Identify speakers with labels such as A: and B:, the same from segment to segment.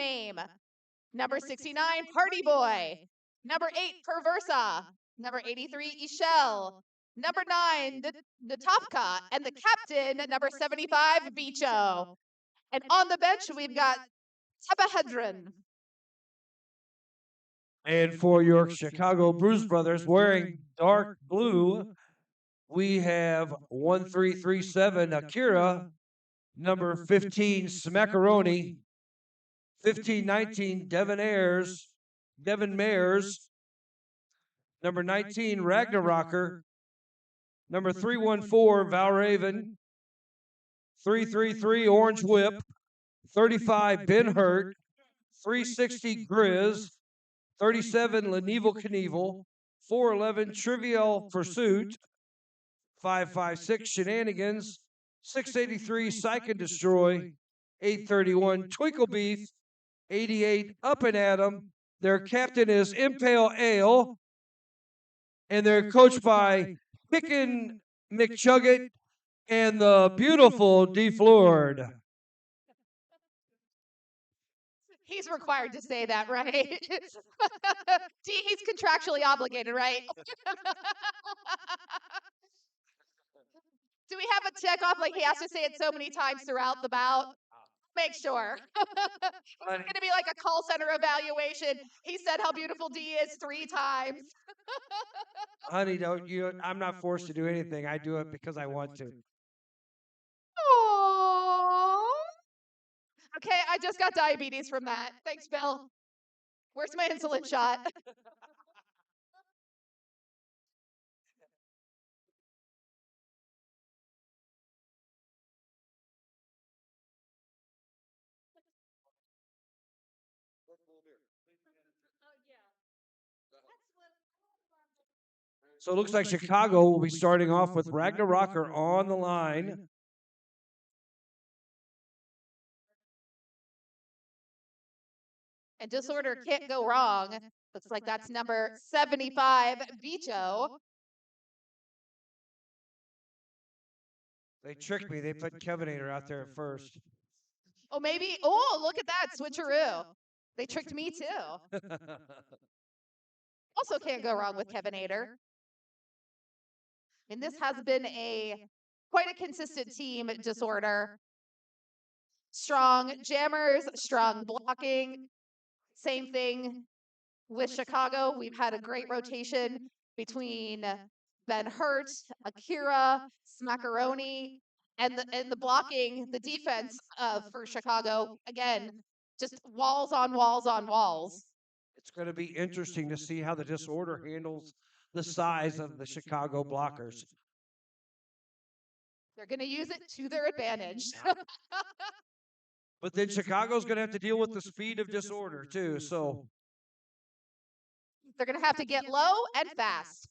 A: name. Number 69, Party Boy. Number 8, Perversa. Number 83, Ishel. Number 9, Natofka. And the captain, number 75, Bicho. And on the bench, we've got Tebahedron.
B: And for your Chicago Bruise brothers wearing dark blue, we have 1337 Akira, number 15 Smackaroni, 1519 Devon Mayers, number 19 Ragnarocker, number 314 Valraven, 333 Orange Whip, 35 Ben Hurt, 360 Grizz, 37 Leneval Knievel, 411 Trivial Pursuit, 556 Shenanigans, 683 Psych and Destroy, 831 Twinkle Beef, 88 Up and Atom. Their captain is Impale Ale, and they're coached by Pickin' McChuggett and the beautiful DeFloored.
A: He's required to say that, right? He's contractually obligated, right? Do we have a check off? Like he has to say it so many times throughout the bout? Make sure. It's going to be like a call center evaluation. He said how beautiful D is 3 times.
B: Honey, don't you? I'm not forced to do anything. I do it because I want to.
A: Aww. Okay, I just got diabetes from that. Thanks, Bill. Where's my insulin shot?
B: So it looks like Chicago will be starting off with Ragnarocker on the line.
A: And Disorder can't go wrong. Looks like that's number 75, Bicho.
B: They tricked me. They put Kevinator out there at first.
A: Oh, maybe. Oh, look at that. Switcheroo. They tricked me too. Also can't go wrong with Kevinator. And this has been quite a consistent team, Disorder. Strong jammers, strong blocking. Same thing with Chicago. We've had a great rotation between Ben Hurt, Akira, Smackaroni, and the blocking, the defense for Chicago. Again, just walls on walls on walls.
B: It's going to be interesting to see how the Disorder handles the size of the Chicago blockers.
A: They're going to use it to their advantage.
B: But then Chicago's going to have to deal with the speed of Disorder, too. So
A: they're going to have to get low and fast.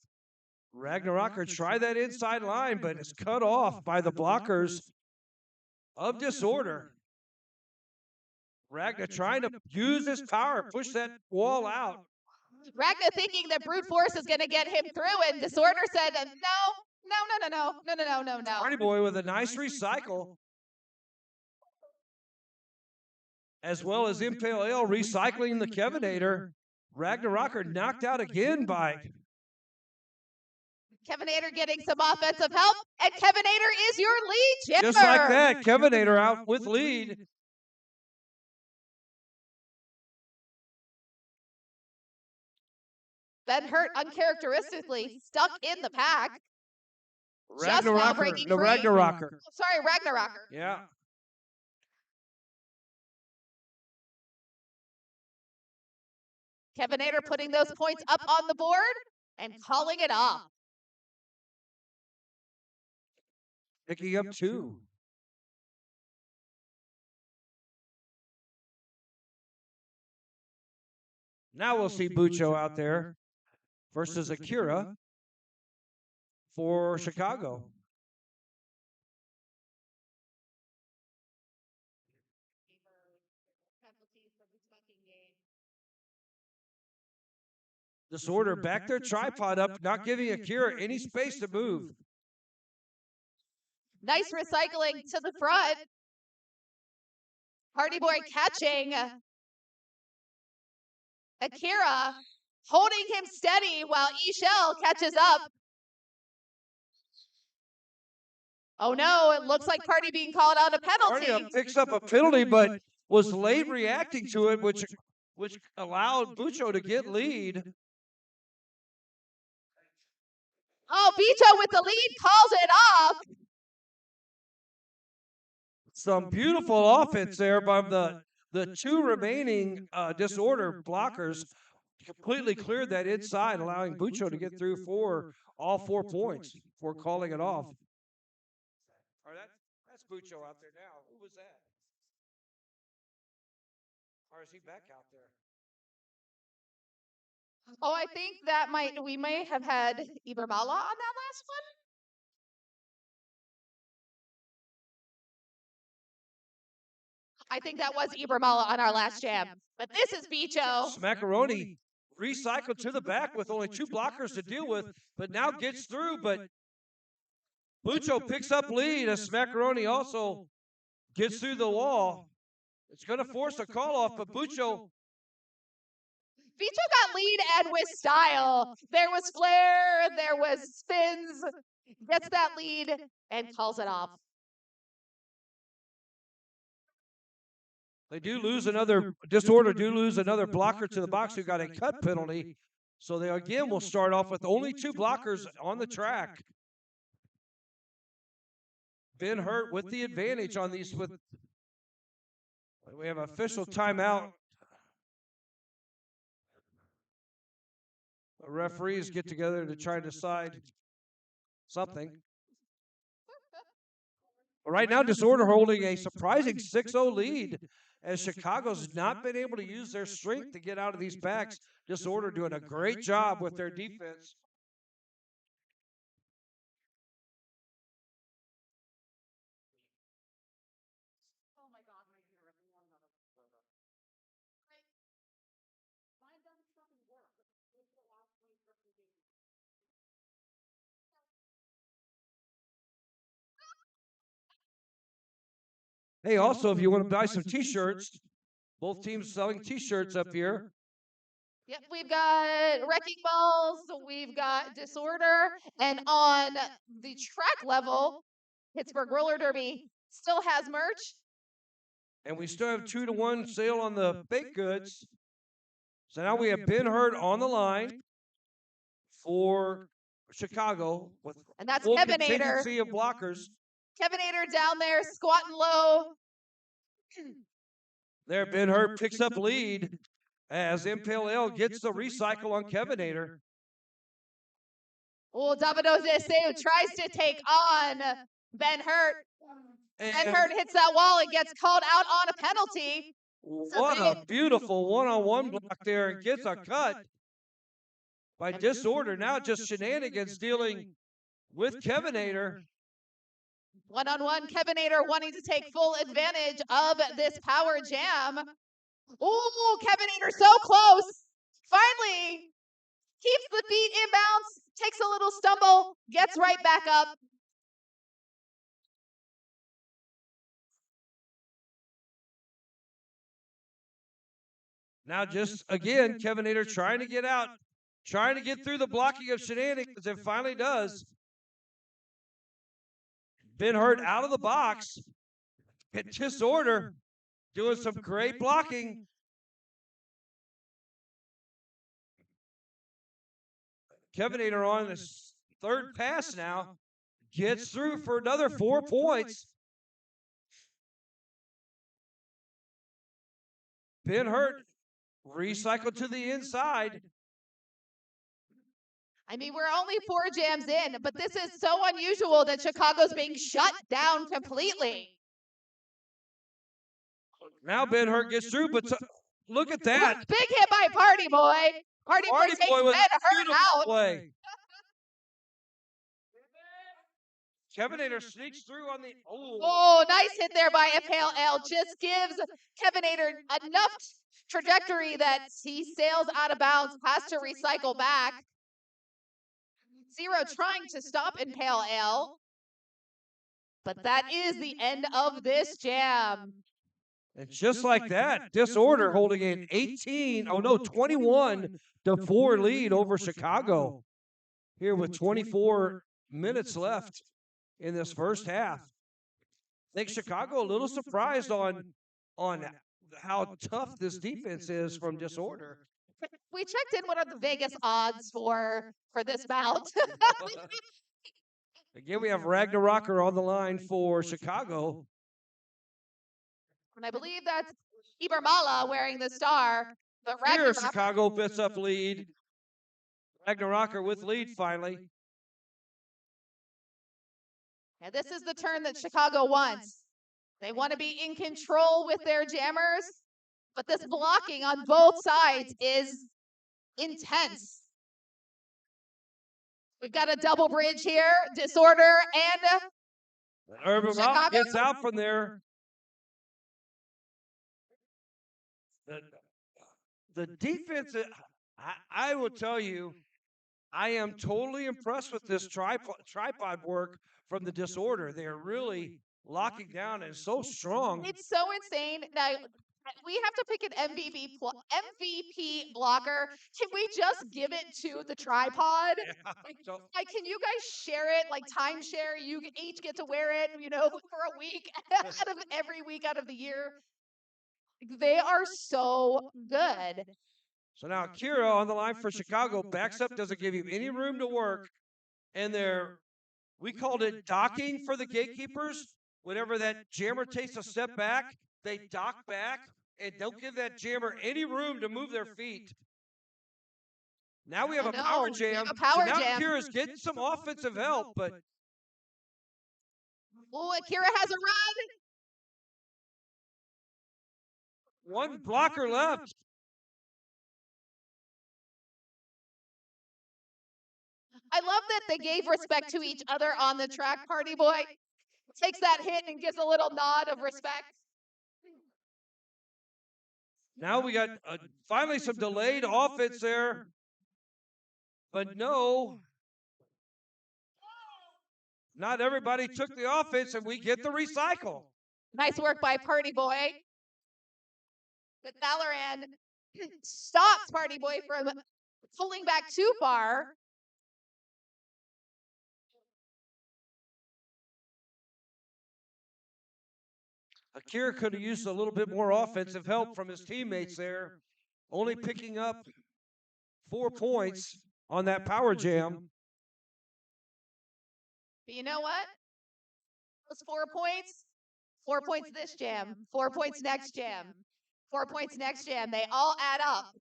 B: Ragnarocker tried that inside line, but it's cut off by the blockers of Disorder. Ragnar trying to use his power, push that wall out.
A: Ragnar thinking that brute force is going to get him through, and Disorder said, no.
B: Party Boy with a nice recycle, as well as Impale Ale recycling the Kevinator. Ragnarocker knocked out again by
A: Kevinator getting some offensive help, and Kevinator is your lead jammer.
B: Just like that, Kevinator out with lead.
A: Ben Hurt uncharacteristically stuck in the pack.
B: Ragnarocker. No, Ragnarocker.
A: Sorry, Ragnarocker.
B: Yeah.
A: Kevinator putting those points up on the board and calling it off.
B: Picking up 2. Now we'll see Bucho out there versus Akira for Chicago. Disorder back their tripod up, not giving Akira any space to move.
A: Nice recycling to the front. Party Boy catching Akira holding him steady while Ishel catches up. Oh no, it looks like Party being called out a penalty.
B: Party picks up a penalty, but was late reacting to it, which allowed Bucho to get lead.
A: Oh, Bicho with the lead calls it off.
B: Some beautiful offense there by the two remaining disorder blockers. Completely cleared that inside, allowing Bucho to get through for all 4 points before calling it off. Or that's Bucho out there now. Who was that? Or is he back out there?
A: Oh, I think that we may have had Ibermala on that last one. I think that was Ibermala on our last jam. But this is Bicho.
B: Smackaroni recycled to the back with only 2 blockers to deal with, but now gets through. But Bucho picks up lead as Smackaroni also gets through the wall. It's going to force a call off, but Bucho
A: got lead and with style. There was flair, there was spins, gets that lead and calls it off.
B: They do lose another disorder, do lose another blocker to the box who got a cut penalty. So they again will start off with only 2 blockers on the track. Ben Hurt with the advantage on these. We have official timeout. The referees get together to try to decide something. But right now, Disorder holding a surprising 6-0 lead as Chicago's not been able to use their strength to get out of these backs. Disorder doing a great job with their defense. Hey, also, if you want to buy some T-shirts, both teams selling T-shirts up here.
A: Yep, we've got Wrecking Balls, we've got Disorder, and on the track level, Pittsburgh Roller Derby still has merch.
B: And we still have 2-to-1 sale on the baked goods. So now we have Ben Hurt on the line for Chicago with
A: and that's
B: full
A: Kevinator.
B: contingency of blockers.
A: Kevinator down there squatting low.
B: There, Ben Hurt picks up lead as Impale L gets the recycle on Kevinator.
A: Oh, Domino's Deseo tries to take on Ben Hurt. Ben Hurt hits that wall and gets called out on a penalty.
B: What a beautiful one-on-one block there and gets a cut by Disorder. Now just shenanigans dealing with Kevinator.
A: One-on-one, Kevinator wanting to take full advantage of this power jam. Ooh, Kevinator so close. Finally, keeps the feet in bounds, takes a little stumble, gets right back up.
B: Now just, again, Kevinator trying to get out, trying to get through the blocking of shenanigans, and finally does. Ben Hurt out of the box. At Disorder doing some great blocking. Kevinator on his 3rd pass now. Gets through for another 4 points. Ben Hurt recycled to the inside.
A: I mean, we're only 4 jams in, but this is so unusual that Chicago's being shut down completely.
B: Now Ben Hurt gets through, but look at that.
A: Big hit by Party Boy. Party Boy takes Ben Hurt out.
B: Play. Kevinator sneaks through on the...
A: Oh, nice hit there by Impale L. Just gives Kevinator enough trajectory that he sails out of bounds, has to recycle back. Zero trying to stop Impale L. But that is the end of this jam.
B: And just like that, Disorder holding an 21-4 lead over Chicago here with 24 minutes left in this first half. I think Chicago a little surprised on how tough this defense is from Disorder.
A: We checked in what are the Vegas odds for this bout.
B: Again, we have Ragnarocker on the line for Chicago.
A: And I believe that's Ibermala wearing the star. But
B: Here,
A: Ragnarok,
B: Chicago picks up lead. Ragnarocker with lead finally.
A: and this is the turn that Chicago wants. They want to be in control with their jammers, but this blocking on both sides is intense. We've got a double bridge here, Disorder and
B: Urban
A: Chicago
B: gets out from there. The defense, I will tell you, I am totally impressed with this tripod work from the Disorder. They are really locking down and so strong.
A: It's so insane. Now, we have to pick an MVP blocker. Can we just give it to the tripod? Like, can you guys share it? Like, timeshare? You each get to wear it, for a week out of every week out of the year. They are so good.
B: So now Kira on the line for Chicago backs up, doesn't give you any room to work. And we called it docking for the gatekeepers. Whenever that jammer takes a step back, they dock back and don't give that jammer any room to move their feet. Now we have a power jam. So now Kira's getting some offensive help, but
A: Kira has a run.
B: One blocker left.
A: I love that they gave respect to each other on the track. Party Boy takes that hit and gives a little nod of respect.
B: Now we got finally some delayed offense there. But no, not everybody took the offense, and we get the recycle.
A: Nice work by Party Boy. But Valorant stops Party Boy from pulling back too far.
B: Akira could have used a little bit more offensive help from his teammates there, only picking up 4 points on that power jam.
A: But you know what? Those 4 points, 4 points this jam, 4 points next jam, 4 points next jam, they all add up.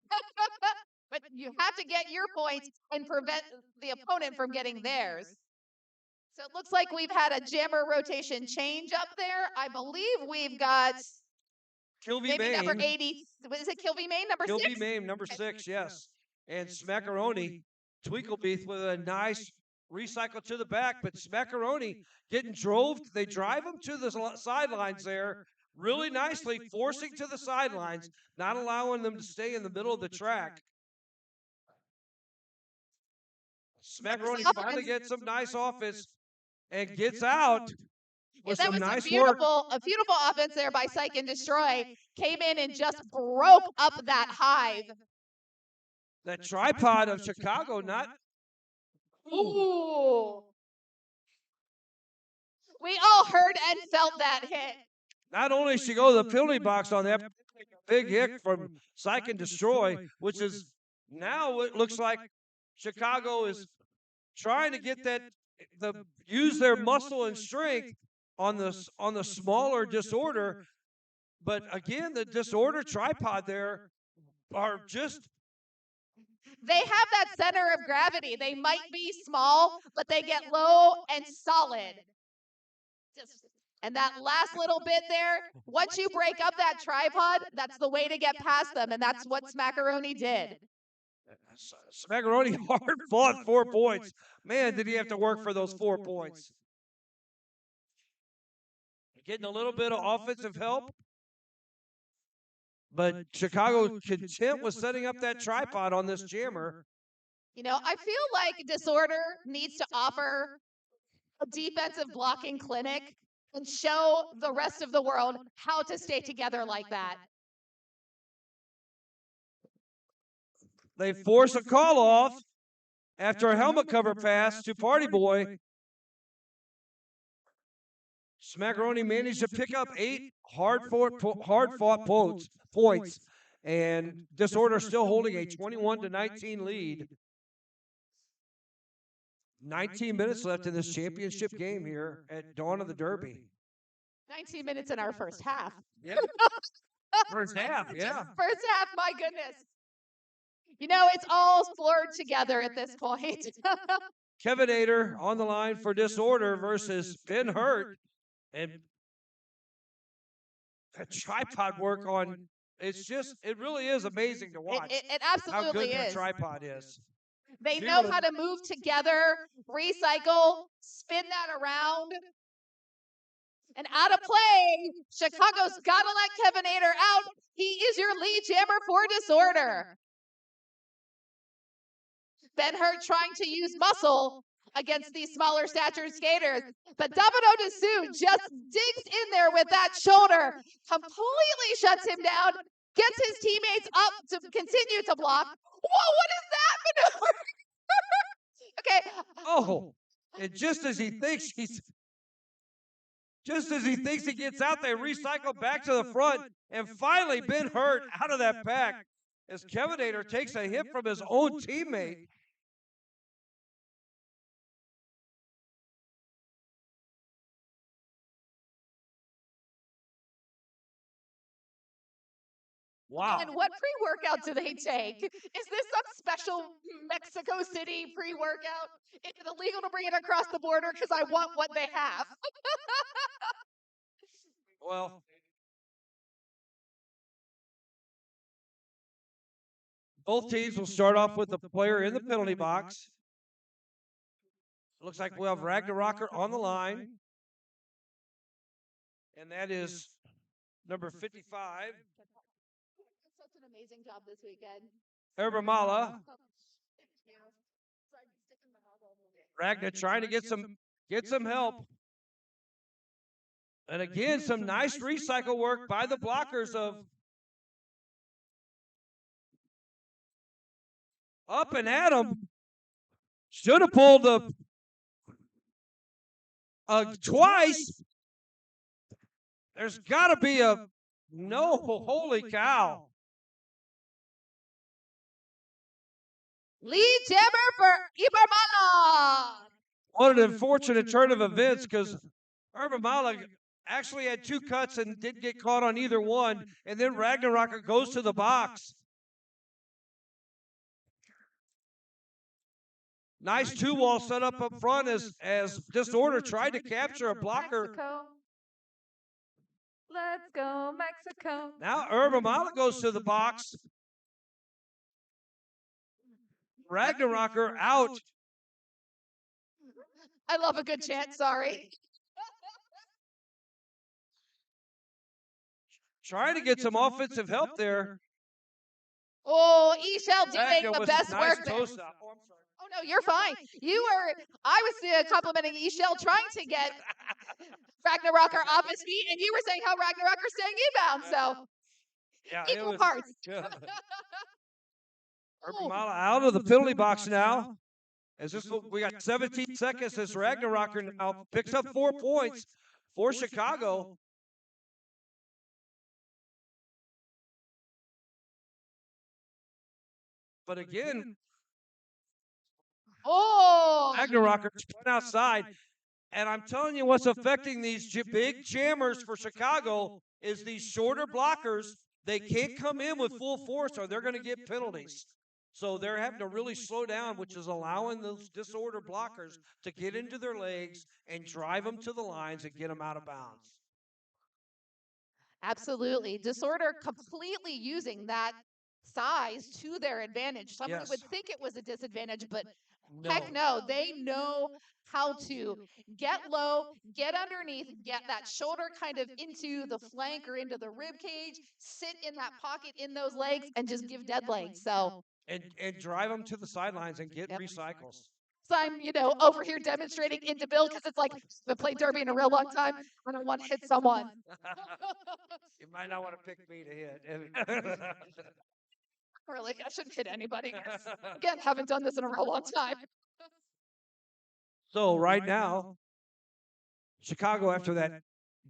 A: But you have to get your points and prevent the opponent from getting theirs. So it looks like we've had a jammer rotation change up there. I believe we've got maybe number 80. Is it Kilby Main, number 6?
B: Kilby Main, number 6, yes. And Smackaroni, Tweaklebeath with a nice recycle to the back, but Smackaroni getting they drive him to the sidelines there really nicely, forcing to the sidelines, not allowing them to stay in the middle of the track. Smackaroni finally gets some nice offense and gets out with some nice work.
A: A beautiful offense there by Psych and Destroy. Came in and just broke up that hive.
B: That tripod of Chicago, not.
A: Ooh. We all heard and felt that hit.
B: Not only she go to the penalty box on that big hit from Psych and Destroy, which is now it looks like Chicago is trying to get use their muscle and strength on the smaller Disorder. But again, the Disorder tripod there are just.
A: They have that center of gravity. They might be small, but they get low and solid. And that last little bit there, once you break up that tripod, that's the way to get past them. And that's what Smackaroni did.
B: Smackaroni hard fought 4 points. Man, did he have to work for those 4 points. Getting a little bit of offensive help. But Chicago content with setting up that tripod on this jammer.
A: I feel like Disorder needs to offer a defensive blocking clinic and show the rest of the world how to stay together like that.
B: They force a call off after a helmet cover pass to Party Boy. Smackaroni managed to pick up 8 hard-fought points, and Disorder still holding a 21-19 lead. 19 minutes left in this championship game here at dawn of the Derby.
A: 19 minutes in our first half.
B: Yeah. First half, yeah.
A: First half, my goodness. You know, it's all blurred together at this point.
B: Kevin Ader on the line for Disorder versus Ben Hurt. And the tripod work on, it really is amazing to watch.
A: It
B: how
A: absolutely
B: good
A: is.
B: that tripod is.
A: They know how to move together, recycle, spin that around. And out of play, Chicago's got to let Kevin Ader out. He is your lead jammer for Disorder. Ben Hurt trying to use muscle against these smaller stature skaters. But Domino DeSue just digs in there with that shoulder, completely shuts him down, gets his teammates up to continue to block. Whoa, what is that maneuver? Okay.
B: Oh, and just as he thinks he gets out, they recycle back to the front, and finally Ben Hurt out of that pack as Kevin Ader takes a hit from his own teammate. Wow.
A: And what pre-workout do they take? Is this some special Mexico City pre-workout? Is it illegal to bring it across the border because I want what they have?
B: Well, both teams will start off with the player in the penalty box. Looks like we'll have Ragnarocker on the line. And that is number 55.
A: Such an amazing job this weekend.
B: Herbamala. Ragnar trying to get some help. And again, some nice recycle work by the blockers of Up and Adam. Should have pulled the twice. There's got to be a no. Holy cow.
A: Lead jammer for Ibarmala.
B: What an unfortunate turn of events, because Herbamala actually had 2 cuts and didn't get caught on either one. And then Ragnarocker goes to the box. Nice 2-wall set up front as Disorder tried to capture a blocker.
A: Mexico. Let's go, Mexico.
B: Now Herbamala goes to the box. Ragnarocker out.
A: I love a good chant, sorry.
B: Trying to get some offensive help there.
A: Oh, Eshell doing the
B: was
A: best
B: a nice
A: work there.
B: toe stop. Oh, I'm sorry.
A: Oh, no, you're fine. I was complimenting Eshell trying to get Ragnarocker off his feet, and you were saying how Ragnarokker's staying inbound, so
B: Yeah,
A: equal parts.
B: Yeah. Herbamala out of the penalty box now. We got 17 seconds as Ragnarocker now picks up 4 points for Chicago. But again, Ragnarokker's put outside. And I'm telling you what's affecting these big jammers for Chicago is these shorter blockers. They can't come in with full force or they're going to get penalties. So they're having to really slow down, which is allowing those Disorder blockers to get into their legs and drive them to the lines and get them out of bounds.
A: Absolutely. Disorder completely using that size to their advantage. Somebody
B: Yes.
A: would think it was a disadvantage, but
B: No.
A: heck no. They know how to get low, get underneath, get that shoulder kind of into the flank or into the rib cage, sit in that pocket in those legs, and just give dead legs. So
B: And drive them to the sidelines and get recycles.
A: So I'm, over here demonstrating into build because it's like, I've played Derby in a real long time. I don't want to hit someone.
B: You might not want to pick me to hit.
A: Really, I shouldn't hit anybody. Again, haven't done this in a real long time.
B: So right now, Chicago, after that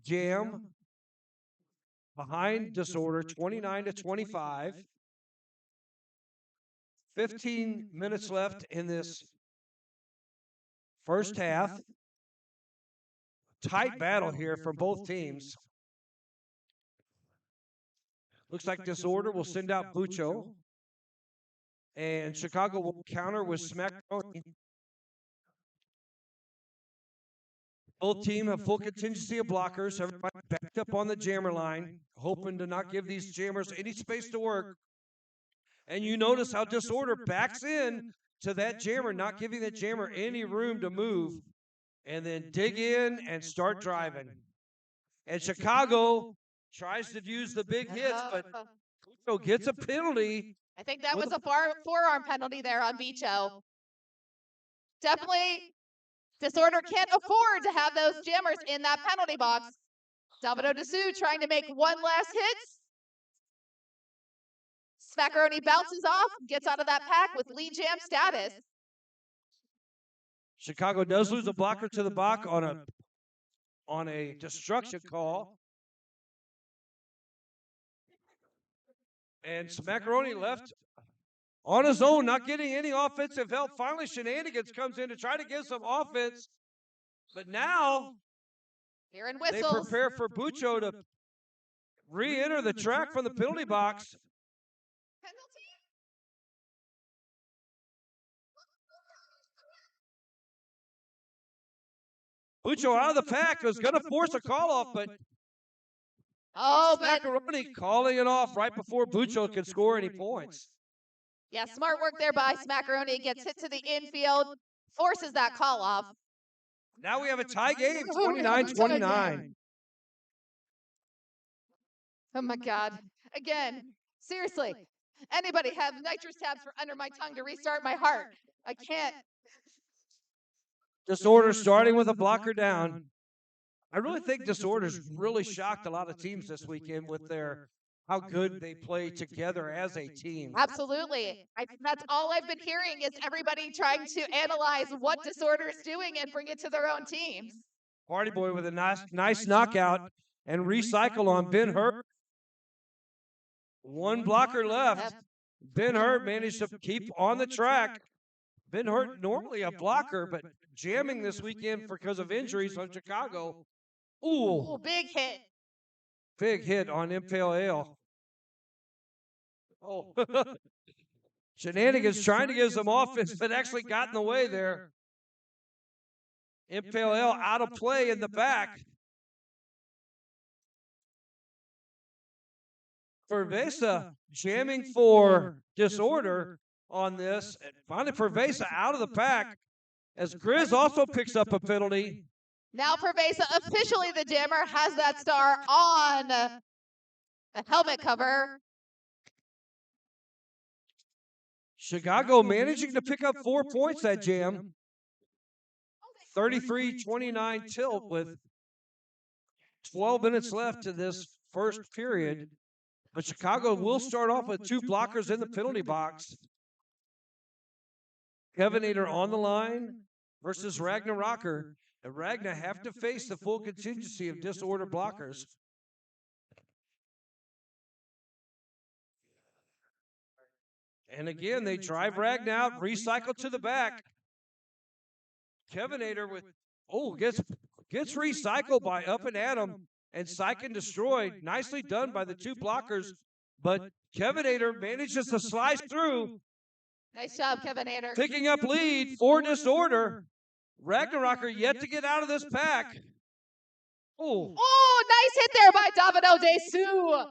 B: jam, behind Disorder, 29-25. 15 minutes left in this first half. Tight battle here from both teams. Looks like Disorder will send out Bucho. And Chicago will counter with Smackdown. Both teams have full contingency of blockers. Everybody backed up on the jammer line, hoping to not give these jammers any space to work. And you notice how Disorder backs in to that jammer, not giving the jammer any room to move, and then dig in and start driving. And Chicago tries to use the big hits, but Bucho gets a penalty.
A: I think that was a forearm penalty there on Bicho. Definitely, Disorder can't afford to have those jammers in that penalty box. Domino Dessous trying to make one last hit. Smackaroni bounces off, gets out of that pack with lead jam status.
B: Chicago does lose a blocker to the Bach on a destruction call. And Smackaroni left on his own, not getting any offensive help. Finally, Shenanigans comes in to try to give some offense. But now
A: hearing
B: they
A: whistles.
B: prepare for Bucho to re-enter the track from the penalty box. Bucho out of the pack was going to force a call off, but Smackaroni calling it off right before Bucho could score any points.
A: Yeah, smart work there by Smackaroni. Gets hit to the infield, forces that call off.
B: Now we have a tie game, 29-29.
A: Oh my God. Again, seriously, anybody have nitrous tabs for under my tongue to restart my heart? I can't.
B: Disorder starting with a blocker down. I really think Disorder's really shocked a lot of teams this weekend with how good they play together as a team.
A: Absolutely. That's all I've been hearing is everybody trying to analyze what Disorder is doing and bring it to their own teams.
B: Party Boy with a nice knockout and recycle on Ben Hurt. One blocker left. Ben Hurt managed to keep on the track. Ben Hurt normally a blocker, but jamming this weekend because of injuries on Chicago. Ooh,
A: big hit.
B: Big hit on Impale Ale. Oh, Shenanigans trying to give some offense, but actually got in the way there. Impale Ale out of play in the back. Pervesa jamming for Disorder on this. And finally, Pervesa out of the pack as Grizz also picks up a penalty.
A: Now Pervesa, officially the jammer, has that star on the helmet cover.
B: Chicago managing to pick up 4 points that jam. 33-29 tilt with 12 minutes left in this first period. But Chicago will start off with 2 blockers in the penalty box. Kevenator on the line versus Ragnar Rocker. And Ragnar have to face the full contingency of Disorder blockers. And again, they drive Ragnar out, recycle to the back. Kevenator gets recycled by Up and Adam and Psych and Destroyed. Nicely done by the 2 blockers, but Kevenator manages to slice through.
A: Nice job, Kevenator.
B: Picking up lead for Disorder. Ragnarocker yet to get out of this pack.
A: Oh, nice hit there by Domino Dessous.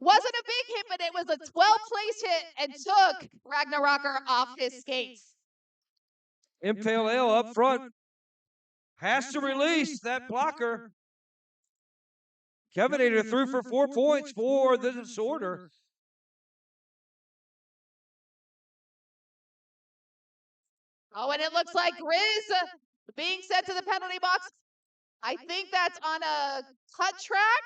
A: Wasn't a big hit, but it was a 12-place hit and took Ragnarocker off his skates.
B: Impale Ale up front. Has to release that blocker. Kevenator threw for 4 points for the Disorder.
A: Oh, and it looks like Grizz being sent to the penalty box. I think that's on a cut track.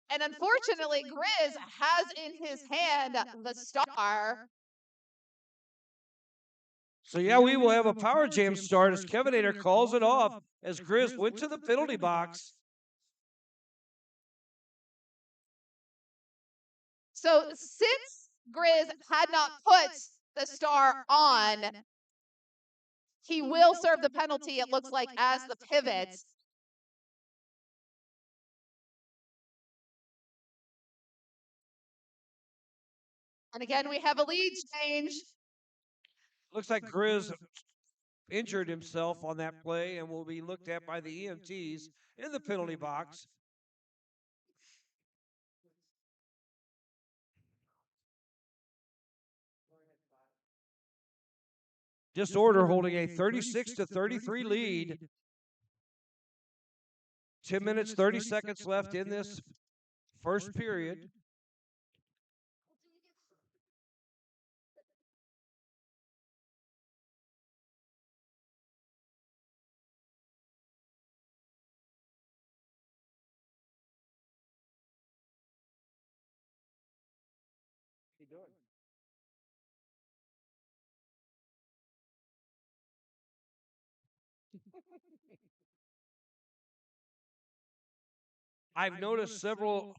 A: And unfortunately, Grizz has in his hand the star.
B: So yeah, we will have a power jam start as Kevinator calls it off as Grizz went to the penalty box.
A: So since Grizz had not put the star on, he will serve the penalty, it looks like, as the pivot. And again, we have a lead change.
B: Looks like Grizz injured himself on that play and will be looked at by the EMTs in the penalty box. Disorder holding a 36-33 lead. 10 minutes, 30 seconds left in this first period. I've noticed several.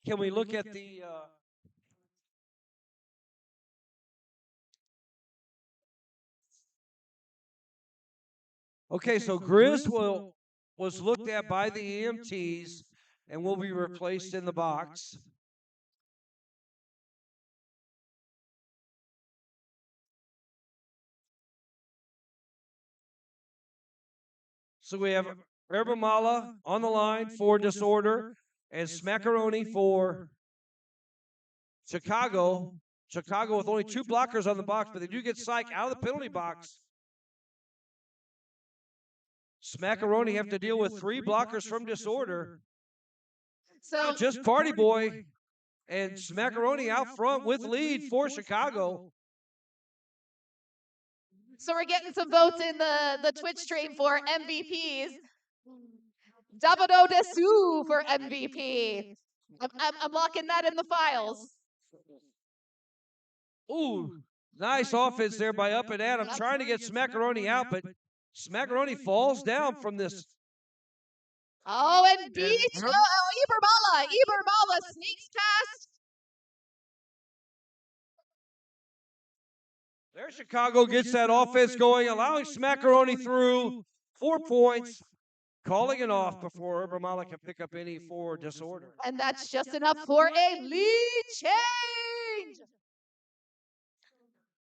B: Can we look at the okay, so Grizz was looked at by the EMTs and will be replaced in the box. So we have Herbamala on the line for Disorder and Smackaroni for Chicago. Chicago with only 2 blockers on the box, but they do get Psych out of the penalty box. Smackaroni have to deal with 3 blockers from Disorder.
A: So
B: just Party Boy and Smackaroni out front with lead for Chicago.
A: So we're getting some votes in the Twitch stream for MVPs. Dabado Desu for MVP. I'm locking that in the files.
B: Ooh, nice offense there by Up and Adam, trying to get Smackaroni out, but Smackaroni falls down from this.
A: Oh, and Ibermala sneaks past.
B: There Chicago gets that offense going, allowing Smackaroni through 4 points, calling it off before Ibermala can pick up any for Disorder.
A: And that's just enough for a lead change.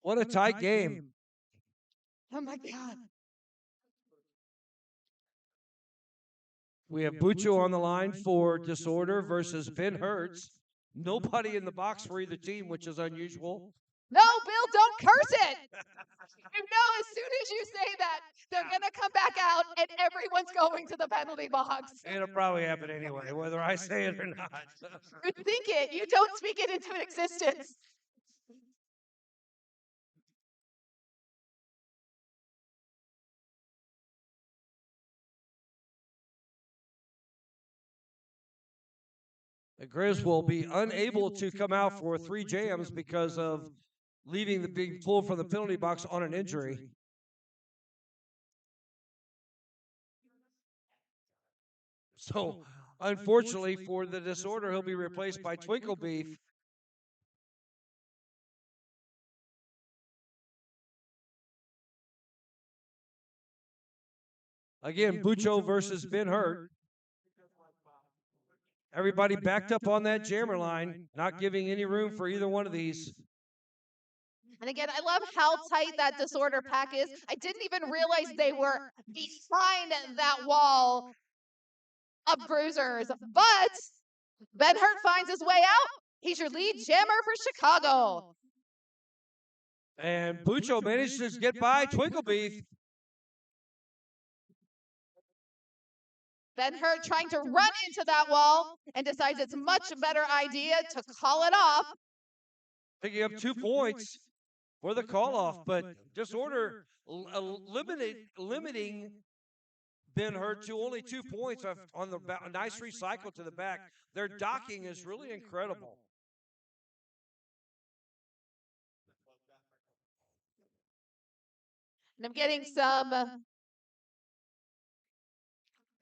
B: What a tight game.
A: Oh my God.
B: We have Bucho on the line for Disorder versus Ben Hertz. Nobody in the box for either team, which is unusual.
A: No, Bill, don't curse it. You know, as soon as you say that, they're going to come back out and everyone's going to the penalty box.
B: It'll probably happen anyway, whether I say it or not.
A: You think it. You don't speak it into existence.
B: The Grizz will be unable to come out for 3 jams because of being pulled from the penalty box on an injury. So, unfortunately for the Disorder, he'll be replaced by Twinkle Beef. Again, Bucho versus Ben Hurt. Everybody backed up on that jammer line, not giving any room for either one of these.
A: And again, I love how tight that Disorder pack is. I didn't even realize they were behind that wall of bruisers. But Ben Hurt finds his way out. He's your lead jammer for Chicago.
B: And Bucho managed to get by Twinkle Beef.
A: Then her trying to run into that wall and decides it's much better idea to call it off.
B: Picking up 2 points for the call off, but disorder limiting Ben-Hur to only 2 points on the nice recycle to the back. Their docking is really incredible.
A: And I'm getting some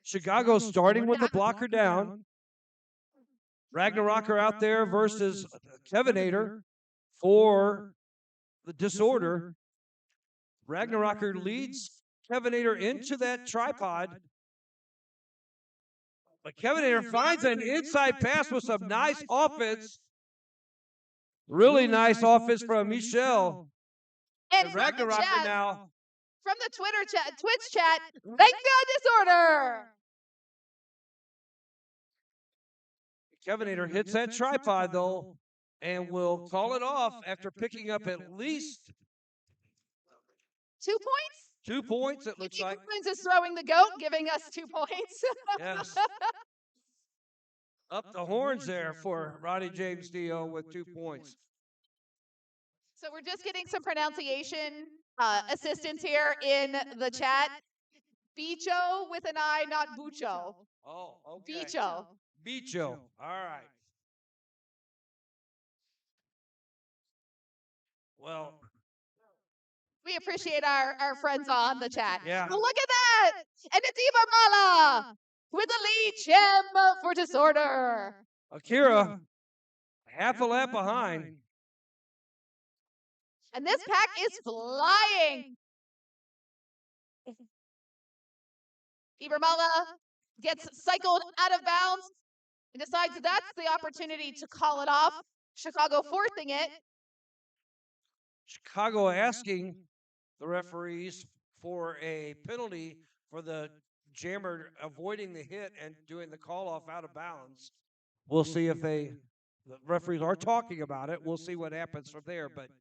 B: Chicago starting with the blocker down. Ragnarocker out there versus Kevinator for the disorder. Ragnarocker leads Kevinator into that tripod. But Kevinator finds an inside pass with some nice offense. Really nice offense from Michelle.
A: and
B: And Ragnarocker now.
A: From the Twitch chat, thank God disorder.
B: Kevinator hits that tripod, though, and will call it off after picking up at least
A: 2 points?
B: 2 points, it looks like.
A: Bruise is throwing the goat, giving us 2 points.
B: Yes. Up the horns there for Roddy James Dio with 2 points.
A: So we're just getting some pronunciation assistance here in the chat. Bicho with an I, not Bucho.
B: Oh, okay.
A: Bicho.
B: Bicho. All right. Well,
A: we appreciate our friends on the chat.
B: Yeah.
A: Well, look at that! And it's Ibarmala with the lead gem for disorder.
B: Akira, half a lap behind.
A: And this pack is flying. Ibarmala gets cycled out of bounds and decides that's the opportunity to call it off. Chicago forcing it.
B: Chicago asking the referees for a penalty for the jammer avoiding the hit and doing the call off out of bounds. We'll see if the referees are talking about it. We'll see what happens from there. But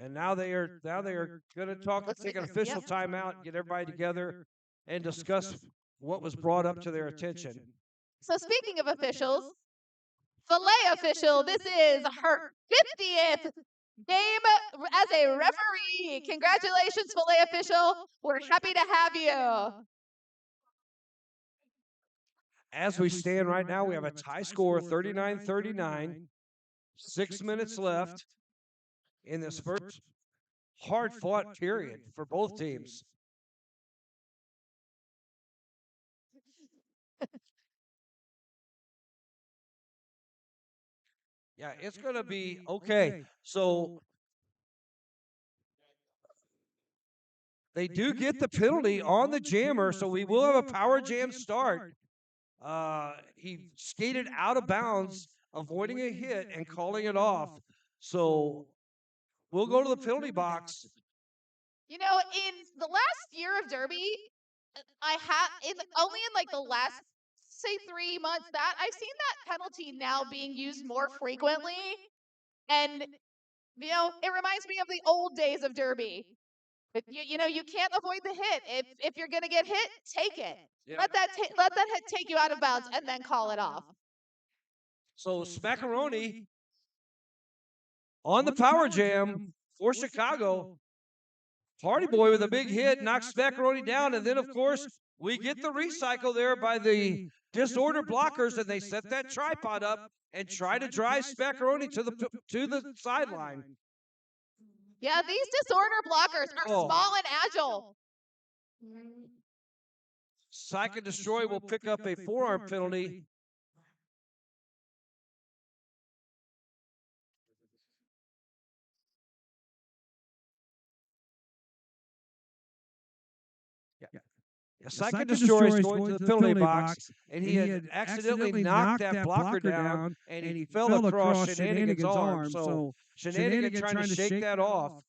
B: and now they are going to talk, take an official timeout, get everybody together, and discuss what was brought up to their attention.
A: So speaking of officials, Filet official, this is her 50th game as a referee. Congratulations, Filet official. We're happy to have you.
B: As we stand right now, we have a tie score, 39-39. 6 minutes left in this first hard-fought period for both teams. Yeah, it's going to be okay. So they do get the penalty on the jammer, so we will have a power jam start. He skated out of bounds, avoiding a hit and calling it off. So we'll go to the penalty box.
A: You know, in the last year of Derby, I have only in like the last say 3 months that I've seen that penalty now being used more frequently, and you know it reminds me of the old days of Derby. You know you can't avoid the hit. If you're gonna get hit, take it. Yeah. Let that hit take you out of bounds and then call it off.
B: So Smackaroni on the power jam for Chicago. Party Boy with a big hit knocks Smackaroni down, and then of course we get the recycle there by the disorder blockers, and they set that tripod up and try to drive Smackaroni to the sideline.
A: Yeah, these disorder blockers are small and agile.
B: Psych and Destroy will pick up a forearm penalty. Psych and Destroy is going to the penalty box, and he had accidentally knocked that blocker down, and he fell across Shenanigan's arm. So Shenanigan trying to shake that off.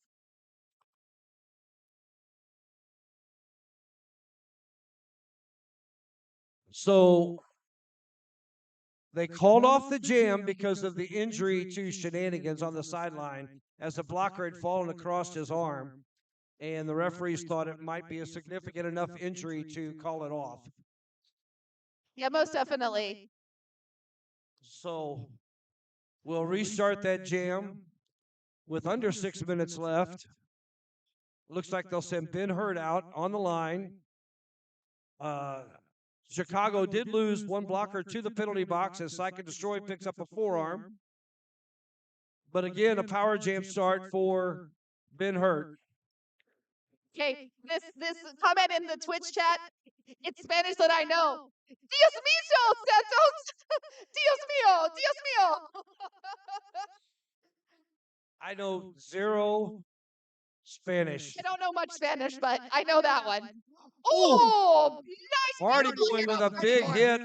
B: So they called off the jam because of the injury to Shenanigans on the sideline, as the blocker had fallen across his arm. And the referees thought it might be a significant enough injury to call it off.
A: Yeah, most definitely.
B: So we'll restart that jam with under 6 minutes left. Looks like they'll send Ben Hurd out on the line. Chicago did lose one blocker to the penalty box as Psych and Destroy picks up a forearm. But again, a power jam start for Ben Hurd.
A: Okay, this comment in the Twitch chat, it's Spanish that I know. Dios mío, Santos! Dios mío, Dios mío!
B: I know zero Spanish.
A: I don't know much Spanish, but I know that one.
B: Oh,
A: Oh, nice
B: Party
A: beautiful
B: Boy
A: hit
B: with
A: off
B: a
A: Party
B: big
A: Boy.
B: hit.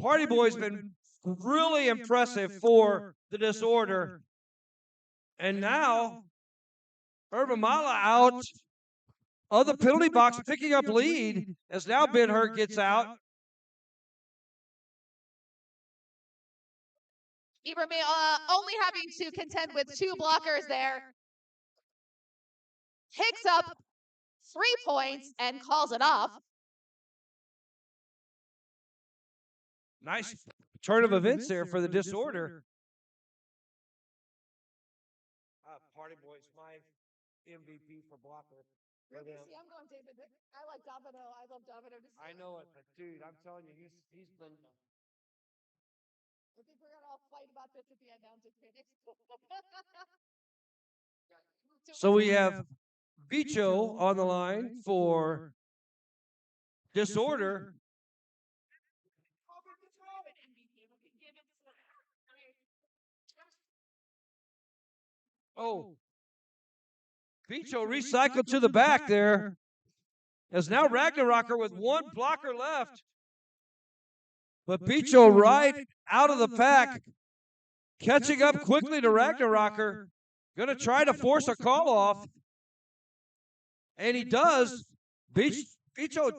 B: Party Boy's been really impressive for the Disorder. And now, Urban Mala out of the penalty box picking up lead as now Ben Hurd gets out.
A: Ibrahim only having to contend with 2 blockers there. Picks up 3 points and calls it off.
B: Nice turn of events there for the Disorder. Party Boy's my MVP for blocker.
A: See, I'm going David. I like Domino. I love Domino.
B: I know it, but dude, I'm telling you, he's been.
A: I think we're gonna all fight about this at the end. Now I'm just kidding.
B: So we have Bicho on the line for Disorder. Oh, Bicho recycled to the back there. As now Ragnarocker with one blocker left. But Bicho right out of the pack, catching up quickly to Ragnarocker. Going to try to force a call off. And he does. Bicho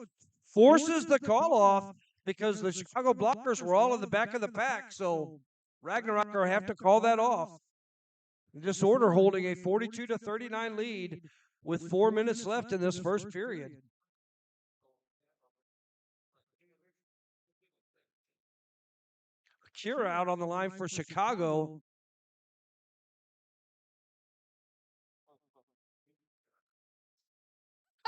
B: forces the call off because the Chicago blockers were all in the back of the pack. So Ragnarocker have to call that off. Disorder holding a 42-39 lead with 4 minutes left in this first period. Akira out on the line for Chicago.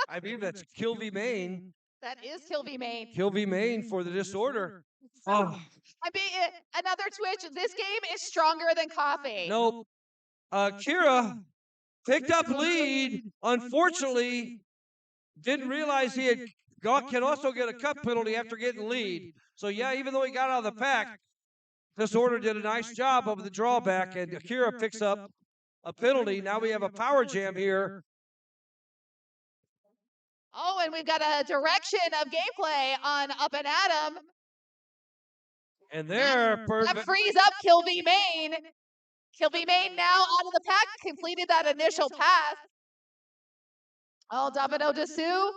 B: I believe that's Kilby Main.
A: That is Kilby Main.
B: Kilby Main for the Disorder. Oh.
A: I mean, another Twitch. This game is stronger than coffee.
B: Nope. Kira picked up lead. Unfortunately, didn't realize he can also get a cup penalty after getting lead. So yeah, even though he got out of the pack, Disorder did a nice job of the drawback, and Akira picks up a penalty. Now we have a power jam here.
A: Oh, and we've got a direction of gameplay on Up and Adam.
B: And there,
A: that frees up Kilby Main. Kilby Main now out of the pack, completed that initial pass. Oh, Domino Dessou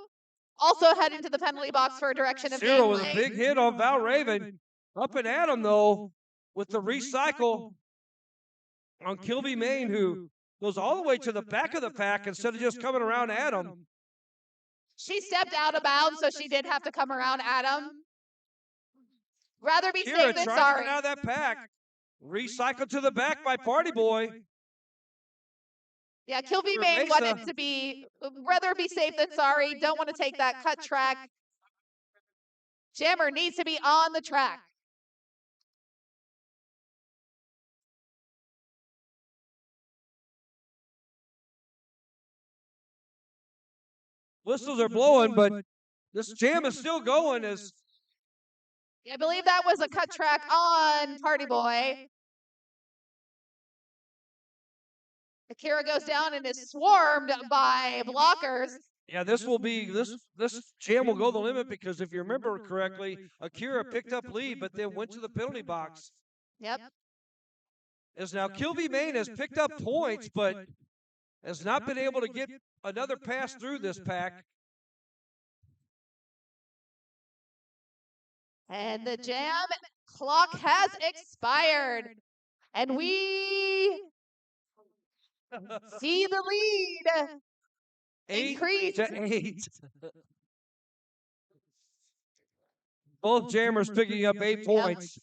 A: also heading to the penalty box for a direction of
B: Cyril
A: gameplay.
B: with a big hit on Val Raven. Up and Adam, though, with the recycle on Kilby Main, who goes all the way to the back of the pack instead of just coming around Adam.
A: She stepped out of bounds, so she did have to come around Adam. Rather be safe than sorry.
B: To get out of that pack. Recycled to the back by Party Boy.
A: Yeah, Kilby Main wanted to be, rather be safe than sorry. Don't want to take that cut track. Jammer needs to be on the track.
B: Whistles are blowing, but this jam is still going.
A: I believe that was a cut track on Party Boy. Akira goes down and is swarmed by blockers.
B: Yeah, this jam will go the limit because if you remember correctly, Akira picked up lead, but then went to the penalty box.
A: Yep.
B: As now Kilby Main has picked up points, but has not been able to get another pass through this pack.
A: And the jam clock has expired. And we see the lead
B: 8-8. Both jammers picking up 8 points.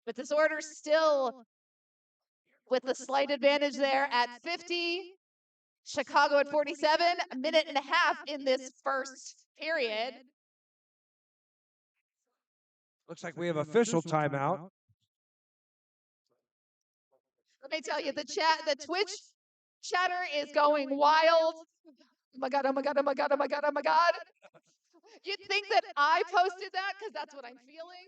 A: But Disorder still with the slight advantage there at 50. Chicago at 47, a minute and a half in this first period.
B: Looks like we have official timeout.
A: Let me tell you, the Twitch chatter is going wild. Oh my god, oh my god, oh my god, oh my god, oh my god. You'd think that I posted that because that's what I'm feeling.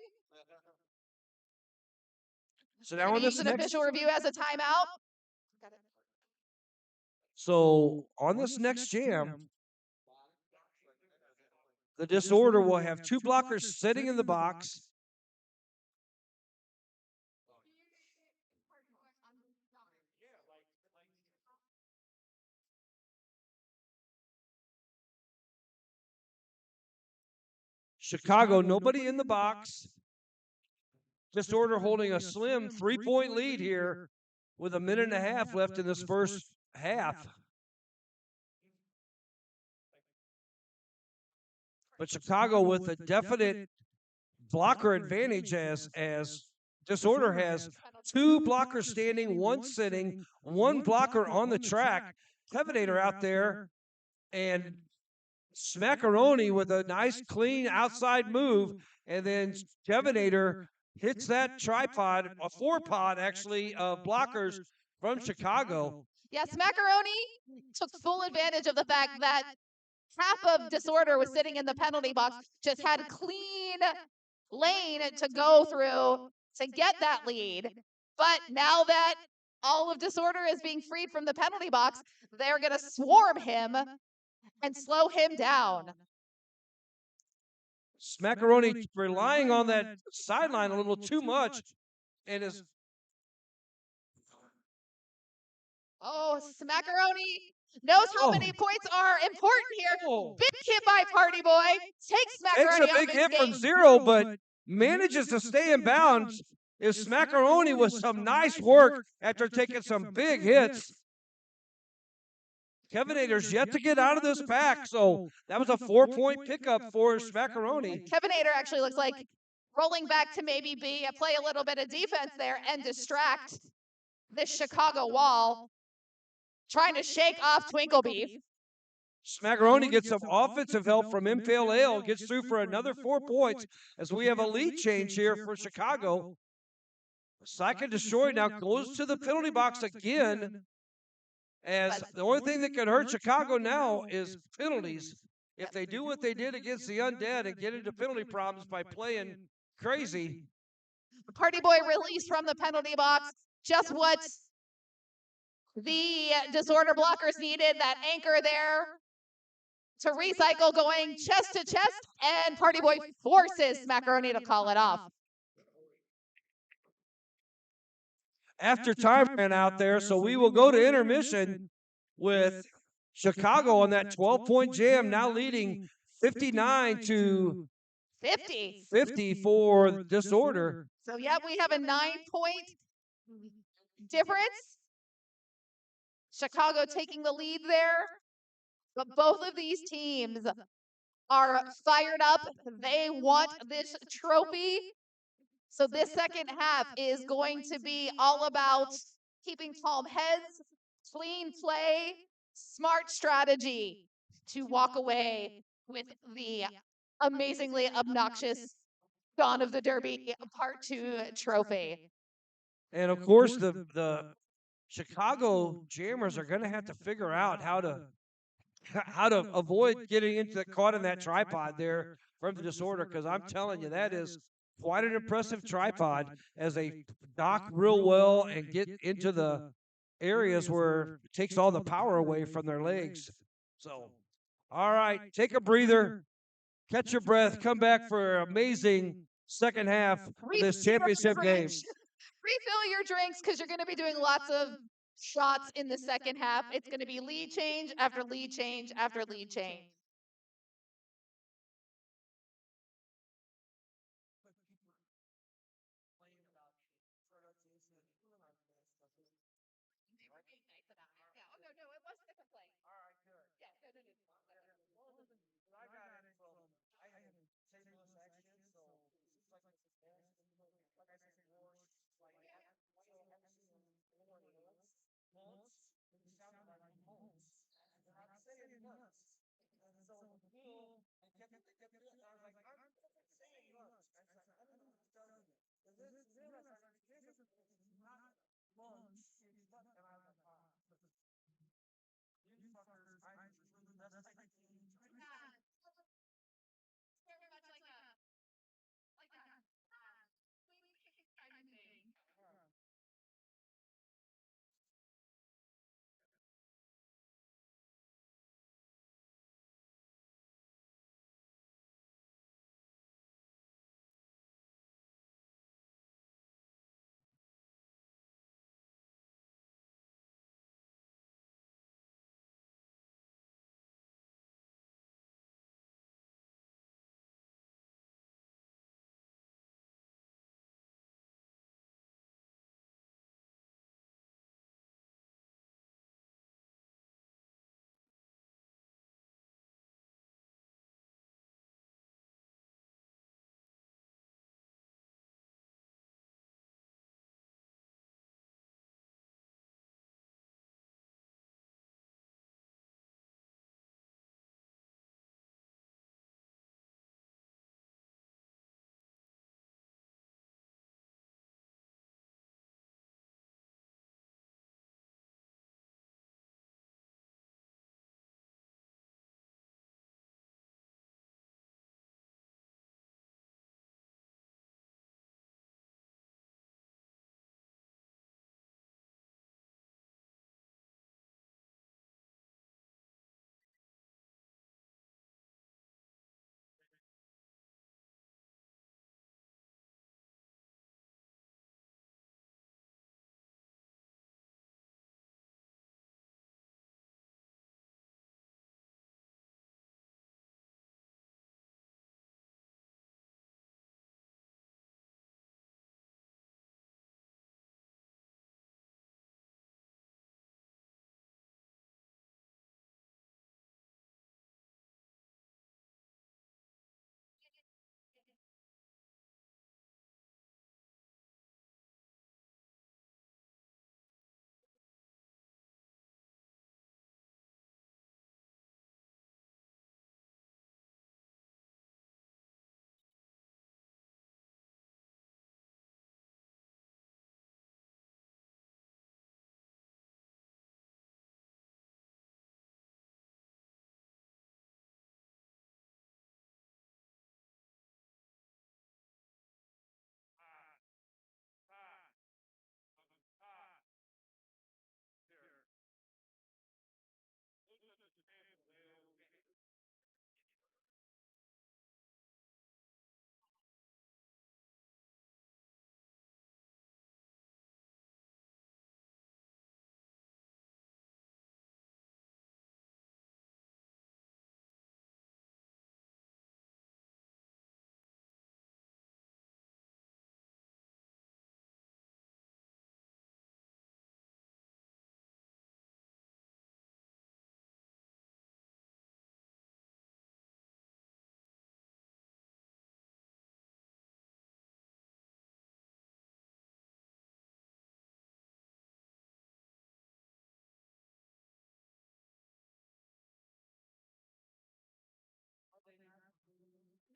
B: So now on this
A: an
B: next
A: official review as a timeout.
B: So on this next jam, the Disorder will have 2 blockers sitting in the box. Chicago, nobody in the box. Disorder holding a slim 3-point lead here with a minute and a half left in this first half. But Chicago with a definite blocker advantage as Disorder has 2 blockers standing, 1 sitting, 1 blocker on the track. Kevenator out there and Smackaroni with a nice clean outside move, and then Kevenator hits that tripod, a 4-pod actually, of blockers from Chicago.
A: Yes, Macaroni took full advantage of the fact that half of Disorder was sitting in the penalty box, just had clean lane to go through to get that lead. But now that all of Disorder is being freed from the penalty box, they're going to swarm him and slow him down.
B: Smackaroni relying on that sideline a little too much and is...
A: Oh, Smackaroni knows how many points are important here. Big hit by Party Boy. Takes Smackaroni
B: Takes a big hit from Zero, but manages to stay in bounds. Is Smackaroni with some nice work after taking some big hits. Kevenator's yet to get out of this pack, so that was a 4-point pickup for Smackaroni.
A: Kevenator actually looks like rolling back to maybe play a little bit of defense there and distract this Chicago wall, trying to shake off Twinkle Beef.
B: Smackaroni gets some offensive help from Impale Ale, gets through for another 4 points as we have a lead change here for Chicago. Psych and Destroy now goes to the penalty box again, as the only thing that can hurt Chicago now is penalties. If they do what they did against the Undead and get into penalty problems by playing crazy.
A: Party Boy released from the penalty box, just what the Disorder blockers needed, that anchor there to recycle, going chest to chest, and Party Boy forces Macaroni to call it off.
B: After time ran out there, so we will go to intermission with Chicago on that 12-point jam, now leading 59 to 50 for Disorder.
A: So, yeah, we have a 9-point difference. Chicago taking the lead there. But both of these teams are fired up. They want this trophy. So this second half is going to be all about keeping calm heads, clean play, smart strategy to walk away with the amazingly obnoxious Dawn of the Derby Part 2 trophy.
B: And of course, the Chicago Jammers are going to have to figure out how to avoid getting caught in that tripod there from the Disorder, because I'm telling you, that is quite an impressive tripod as they dock real well and get into the areas where it takes all the power away from their legs. So, all right, take a breather, catch your breath, come back for an amazing second half of this championship game.
A: Refill your drinks because you're going to be doing lots of shots in the second half. It's going to be lead change after lead change after lead change. Very much like a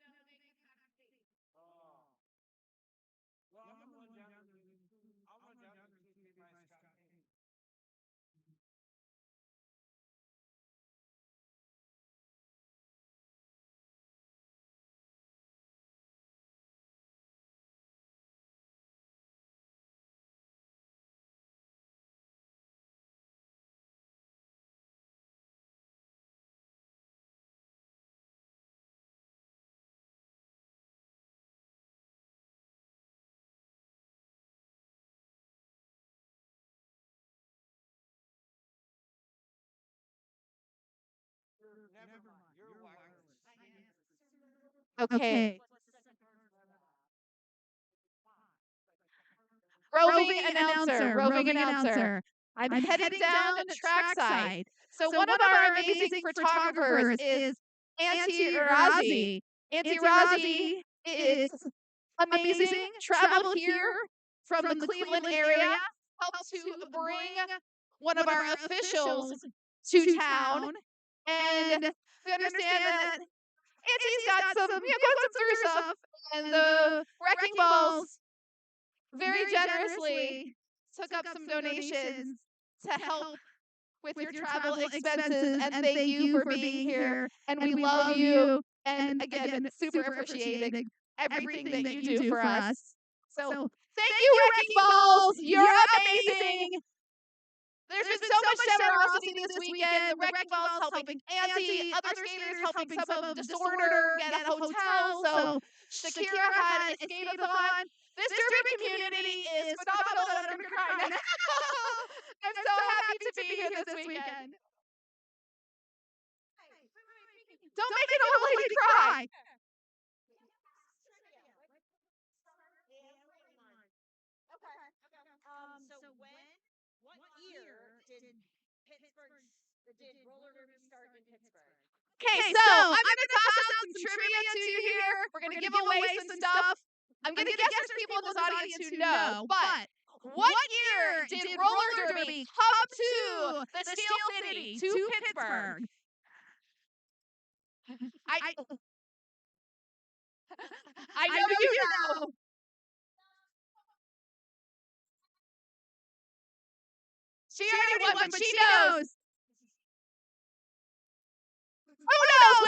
A: kind of thing.
B: Well, I'm gonna run down. I'll run down and see if anybody's got any. Never mind. You're wireless.
A: Okay.
C: Okay.
A: Roving announcer, roving announcer. I'm heading down trackside. So one of our amazing photographers is Auntie Razi. Auntie Razi is amazing. Traveled here from the Cleveland area. Helped to bring one of our officials to town. And we understand that Nancy's got some, going through stuff. And the Wrecking Balls very generously took up some donations to help with your travel expenses. And thank you for being here. And we love you. And again, super appreciating everything that you do for us. So thank you, Wrecking Balls. You're amazing. There's been so much generosity this weekend. The Wrecking Balls helping Auntie, other skaters helping some of Disorder get a hotel. So Shakira had a skate-a-thon. This Derby community is phenomenal, and I'm going to cry now. I'm so happy to be here this weekend. Don't make an old lady cry.
C: What year did roller derby start in Pittsburgh?
A: Okay, so I'm going to toss out some trivia to you here. We're going to give away some stuff. I'm going to guess there's people in this audience who know, but what year did roller derby come to the Steel City, to Pittsburgh? I know you know. She already won, but she knows. Who knows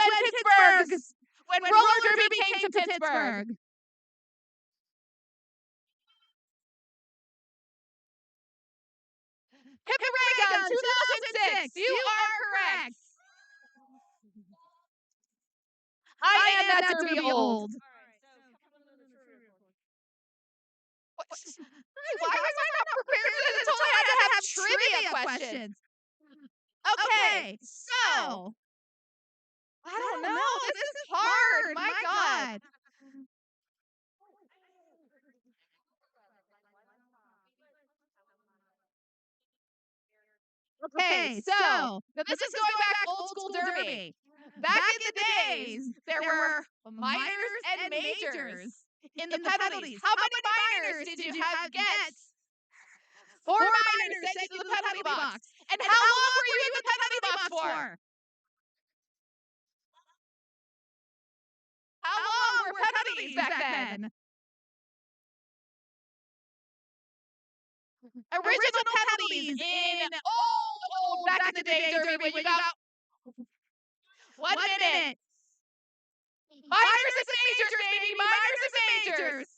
A: when roller derby came to Pittsburgh? Hip hooray, 2006. You are correct. I am that derby old. Why was I not prepared for this? I told I had to have trivia questions. Okay, so I don't know. This is hard. My God. Okay, so now this is going back old school derby. Back in the days, there were minors and majors in the penalties. How many minors did you have get? 4 minors sent to the penalty box. And how long were you in the penalty box for? How long were penalties back then? Original penalties in old back in the day derby when you got 1 minute. Minors and majors, baby. Minors and majors.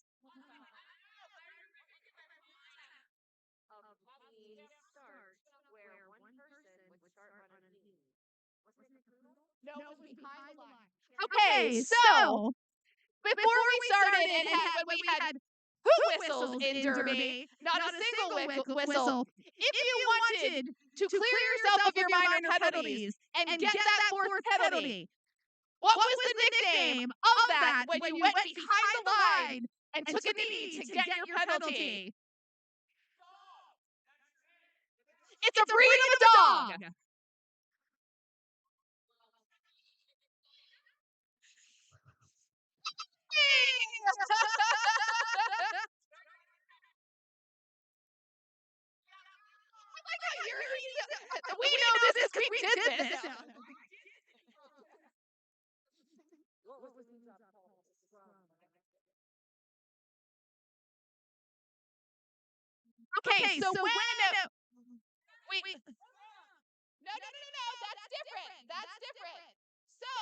A: No, it was behind the line. Okay, so before we started and when we had hoop whistles in derby, not a single whistle, if you wanted to clear yourself of your minor penalties and get that fourth penalty, what was the nickname of that when you went behind the line and took a knee to get your penalty? It's a breed of dog. We know this because we did this. Okay, so when we no, that's different. That's different. So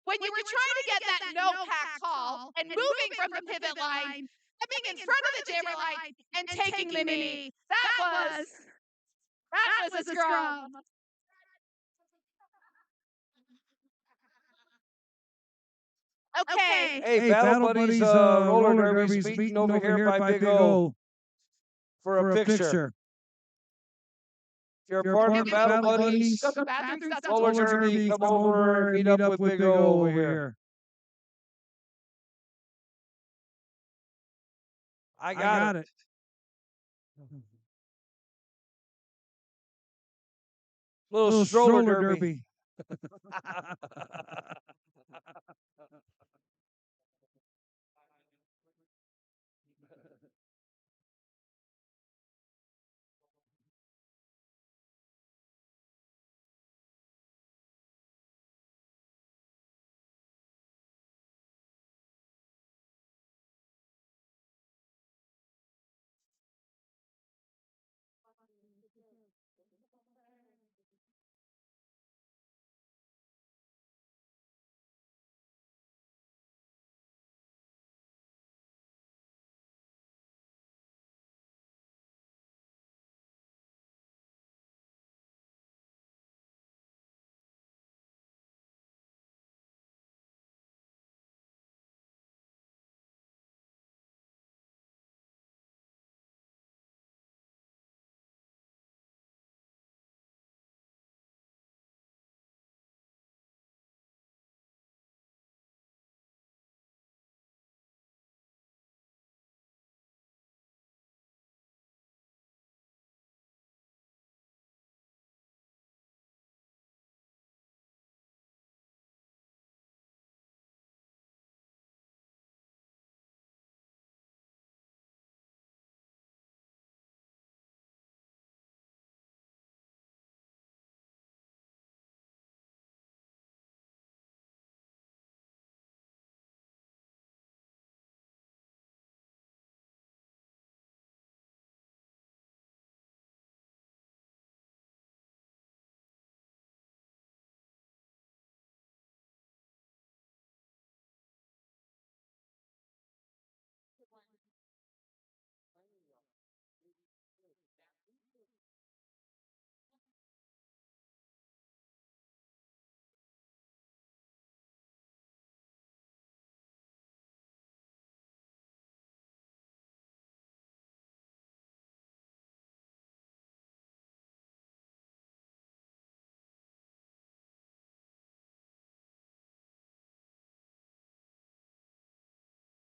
A: when you were trying to get that no pack call and moving from the pivot line, coming in front of the jammer line and taking the knee, that was a scrum. Okay.
B: Hey, Battle Buddies, roller derby's beaten over here by Big O for a picture. If you're a part of Battle Buddies,
A: Go to the bathroom,
B: roller derby, come over and meet up with Big O over here. I got it. Little stroller derby.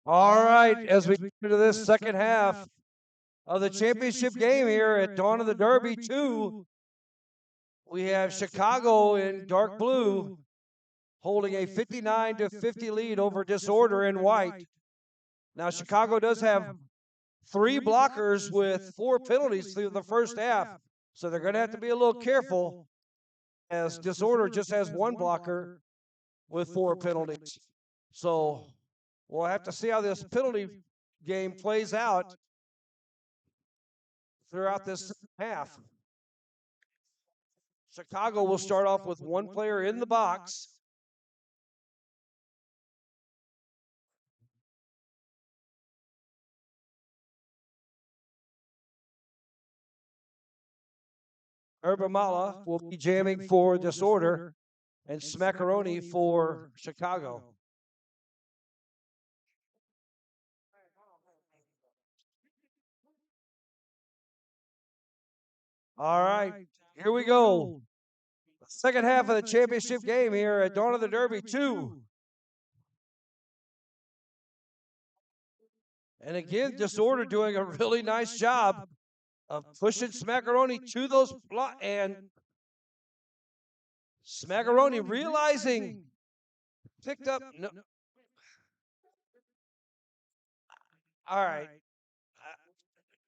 B: All right, as we get into this second half of the championship game here at Dawn of the Derby 2, we have Chicago in dark blue holding a 59-50 lead over Disorder in white. Now, Chicago does have 3 blockers with 4 penalties through the first half, so they're going to have to be a little careful as Disorder just has 1 blocker with 4 penalties. So we'll have to see how this penalty game plays out throughout this half. Chicago will start off with 1 player in the box. Urbamala will be jamming for Disorder and Smackaroni for Chicago. All right, here we go. Second half of the championship game here at Dawn of the Derby 2. And again, Disorder doing a really nice job of pushing Smackaroni to those blocks. And Smackaroni realizing, picked up. No. All right.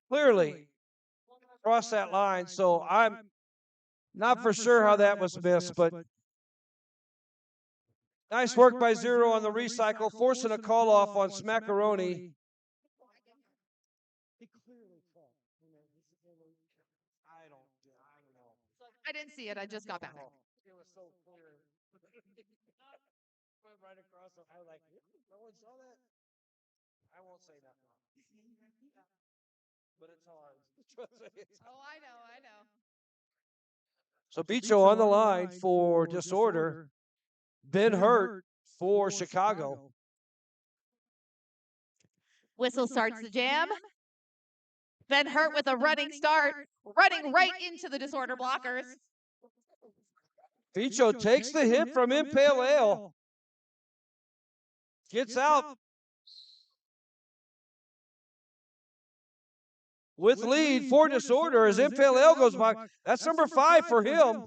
B: Clearly crossed that line. So I'm not for sure how that was missed, but nice work by Zero on the recycle, forcing a call off on Smackaroni.
A: I didn't see it. I just got back.
B: It was so clear. Went right across. I was like, no one saw that. I won't say nothing. But it's hard.
A: Oh, I know.
B: So Bicho on the line for Disorder. Ben Hurt for Chicago.
A: Whistle starts the jam. Ben Hurt with a running start, running right into the Disorder blockers.
B: Bicho takes the hit from Impale Ale. Gets out with lead for Disorder as Impale Ale goes by. That's number 5 for him.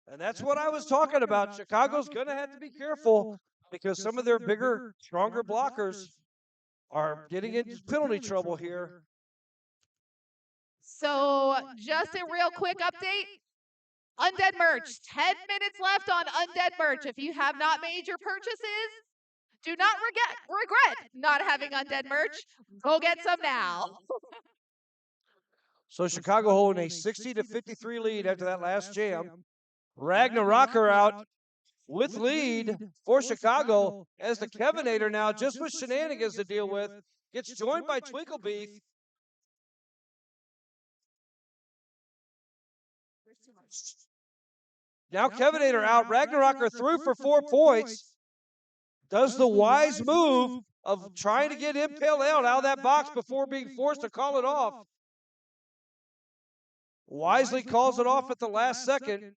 B: And that's what I was talking about. Chicago's going to have to be careful because some of their bigger, stronger blockers are getting into penalty trouble here.
A: So just a real quick update. Undead merch. 10 minutes left on Undead merch. If you have not made your purchases, do not regret not having Undead merch. Go get some now.
B: So Chicago holding a 60-53 lead after that last jam. Ragnarocker out with lead for Chicago as the Kevinator now just with shenanigans to deal with. Gets joined by Twinkle Beef. Now Kevinator out. Ragnarocker through for 4 points. Does the wise move of trying to get Impale out of that box before being forced to call it off. Wisely calls it off at the last second.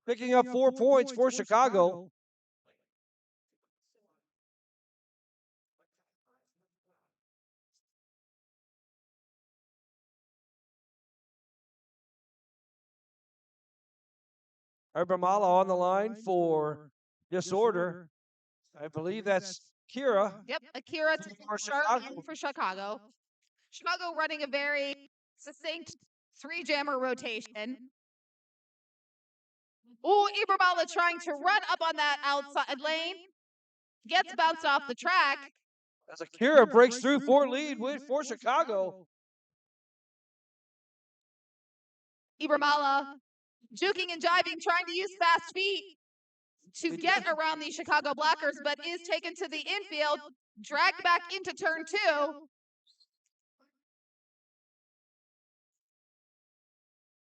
B: Picking up 4 points for Chicago. Urbamala on the line for Disorder. I believe that's Kira.
A: Yep, Akira
B: For
A: Chicago. For Chicago. Chicago running a very succinct 3-jammer rotation. Ooh, Ibrahimala trying to run up on that outside lane. Gets bounced off the track.
B: As Akira breaks through for lead for Chicago.
A: Ibrahimala juking and jiving, trying to use fast feet to get around the Chicago blockers, but is taken to the infield, dragged back into turn 2.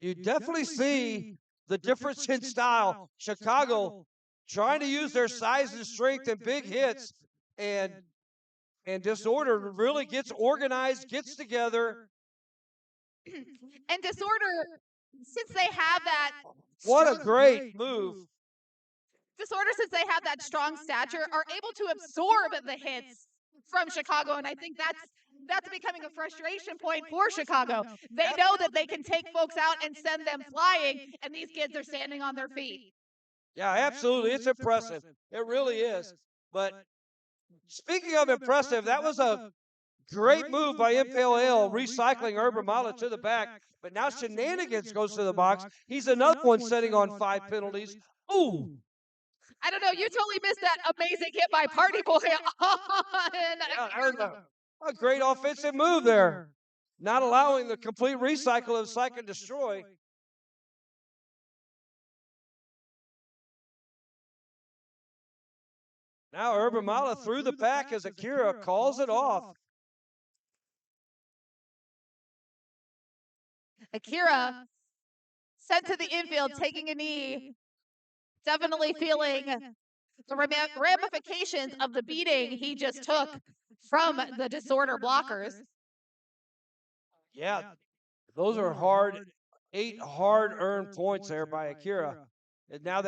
B: You definitely see the difference in style. Chicago trying to use their size and strength and big hits, and Disorder really gets organized, gets together.
A: And Disorder since they have that
B: What a great move.
A: Disorder, since they have that strong stature, are able to absorb the hits from Chicago, and I think that's becoming a frustration point for Chicago. They know that they can take folks out and send them flying, and these kids are standing on their feet.
B: Yeah, absolutely. It's impressive. It really is. But speaking of impressive, that was a great move by Impale Ale, recycling Urban to the back. But now Shenanigans goes to the box. He's another one sitting on 5 penalties. Ooh.
A: I don't know. You totally missed that amazing hit by Party Boy.
B: A great offensive move there. Not allowing the complete recycle of Psych and Destroy. Now Urban Mala through the pack as Akira calls it off.
A: Akira sent to the infield, taking a knee, definitely feeling the ramifications of the beating he just took from the Disorder blockers.
B: Yeah, those are hard, 8 hard-earned points there by Akira. And now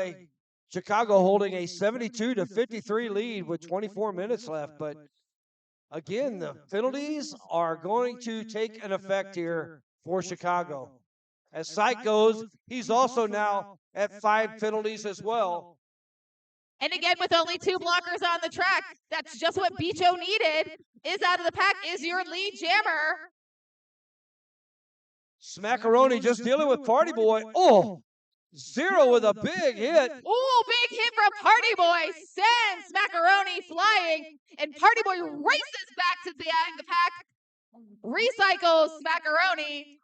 B: Chicago holding a 72-53 lead with 24 minutes left. But again, the penalties are going to take an effect here for Chicago. As Sight goes, he's also now at 5 penalties as well.
A: And again, with only 2 blockers on the track, that's just what Bicho needed. Is out of the pack, is your lead jammer.
B: Smackaroni just dealing with Party Boy. Oh, 0 with a big hit.
A: Ooh, big hit from Party Boy. Sends Macaroni flying, and Party Boy races back to the end of the pack. Recycles Macaroni.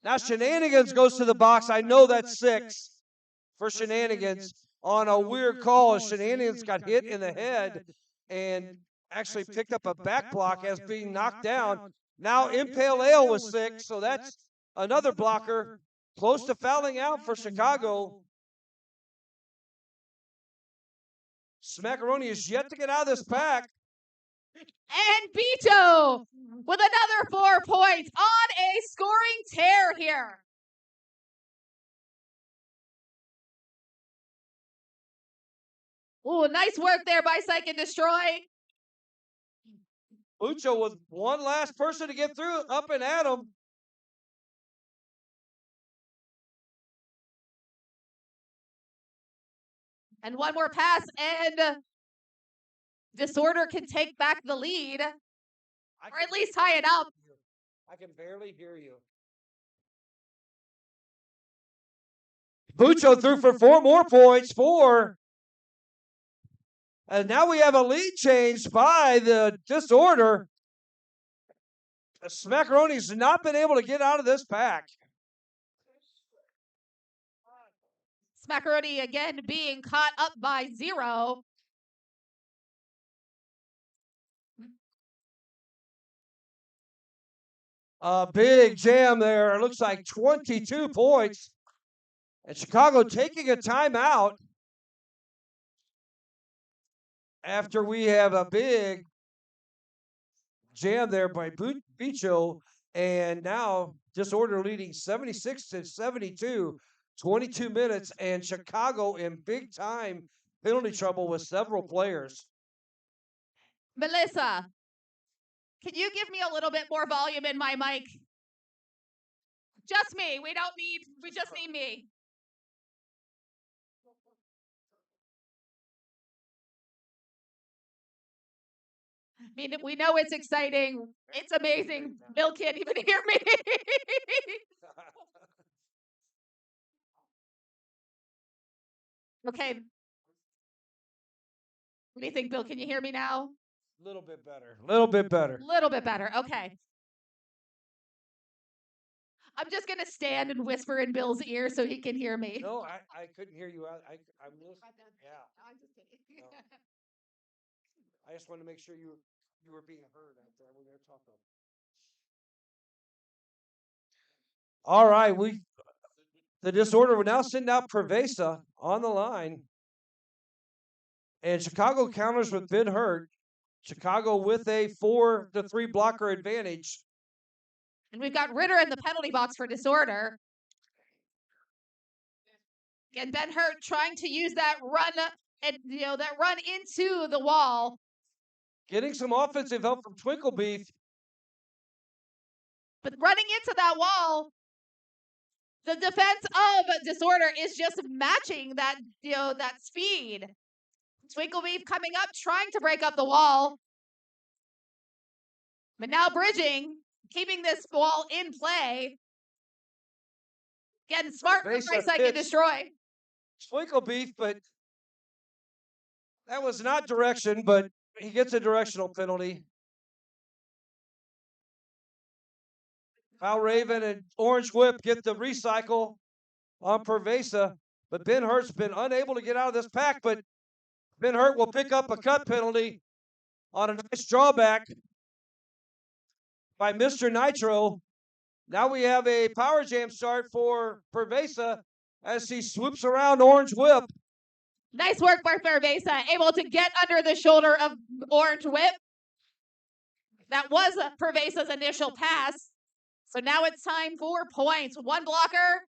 B: Now Shenanigans goes to the box. I know that's 6 for Shenanigans on a weird call. Shenanigans got hit in the head and actually picked up a back block as being knocked down. Now Impale Ale was 6, so that's another blocker close to fouling out for Chicago. Smackaroni is yet to get out of this pack.
A: And Bicho with another 4 points on a scoring tear here. Ooh, nice work there by Psych and Destroy.
B: Ucho was one last person to get through, up and at him.
A: And one more pass, and Disorder can take back the lead, or at least tie it up.
B: I can barely hear you. Bucho threw for 4 more points, 4. And now we have a lead change by the Disorder. Smackaroni's not been able to get out of this pack.
A: Smackaroni again being caught up by 0.
B: A big jam there. It looks like 22 points. And Chicago taking a timeout after we have a big jam there by Bicho. And now Disorder leading 76-72, 22 minutes, and Chicago in big time penalty trouble with several players.
A: Melissa, can you give me a little bit more volume in my mic? Just me. We just need me. I mean, we know it's exciting. It's amazing. Bill can't even hear me. Okay. What do you think, Bill? Can you hear me now?
B: A little bit better. A little bit better.
A: Little bit better. Okay. I'm just going to stand and whisper in Bill's ear so he can hear me.
B: No, I couldn't hear you. I'm listening. Yeah.
A: I'm just kidding.
B: No. I just wanted to make sure you were being heard out there when they were talking. All right, the Disorder will now send out Prevesa on the line. And Chicago counters with Ben Hurt. Chicago with a 4-3 blocker advantage.
A: And we've got Ritter in the penalty box for Disorder. And Ben Hurt trying to use that run and that run into the wall.
B: Getting some offensive help from Twinklebeef.
A: But running into that wall, the defense of Disorder is just matching that, that speed. Twinklebeef coming up, trying to break up the wall. But now bridging, keeping this wall in play. Getting smart for second destroy.
B: Twinklebeef, but that was not direction, but he gets a directional penalty. Al Raven and Orange Whip get the recycle on Pervasa, but Ben Hurt's been unable to get out of this pack, but Ben Hurt will pick up a cut penalty on a nice drawback by Mr. Nitro. Now we have a power jam start for Pervasa as he swoops around Orange Whip.
A: Nice work by Pervasa, able to get under the shoulder of Orange Whip. That was Pervasa's initial pass. So now it's time for points. One blocker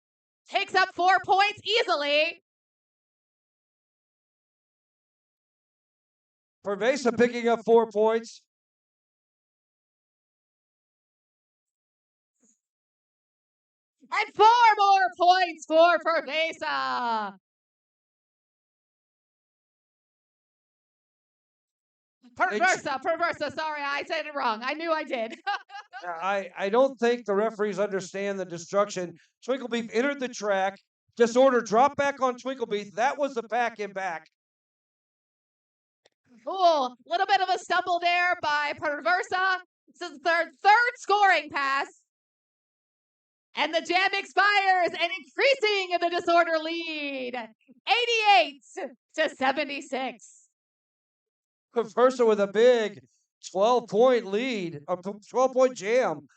A: takes up 4 points easily.
B: Pervasa picking up 4 points.
A: And 4 more points for Pervasa. Perversa. Sorry, I said it wrong. I knew I did.
B: I don't think the referees understand the destruction. Twinklebeef entered the track. Disorder dropped back on Twinklebeef. That was the pack in back.
A: Ooh, little bit of a stumble there by Perversa. This is their third scoring pass. And the jam expires and increasing the Disorder lead. 88-76.
B: Perversa with a big 12-point lead, a 12-point jam.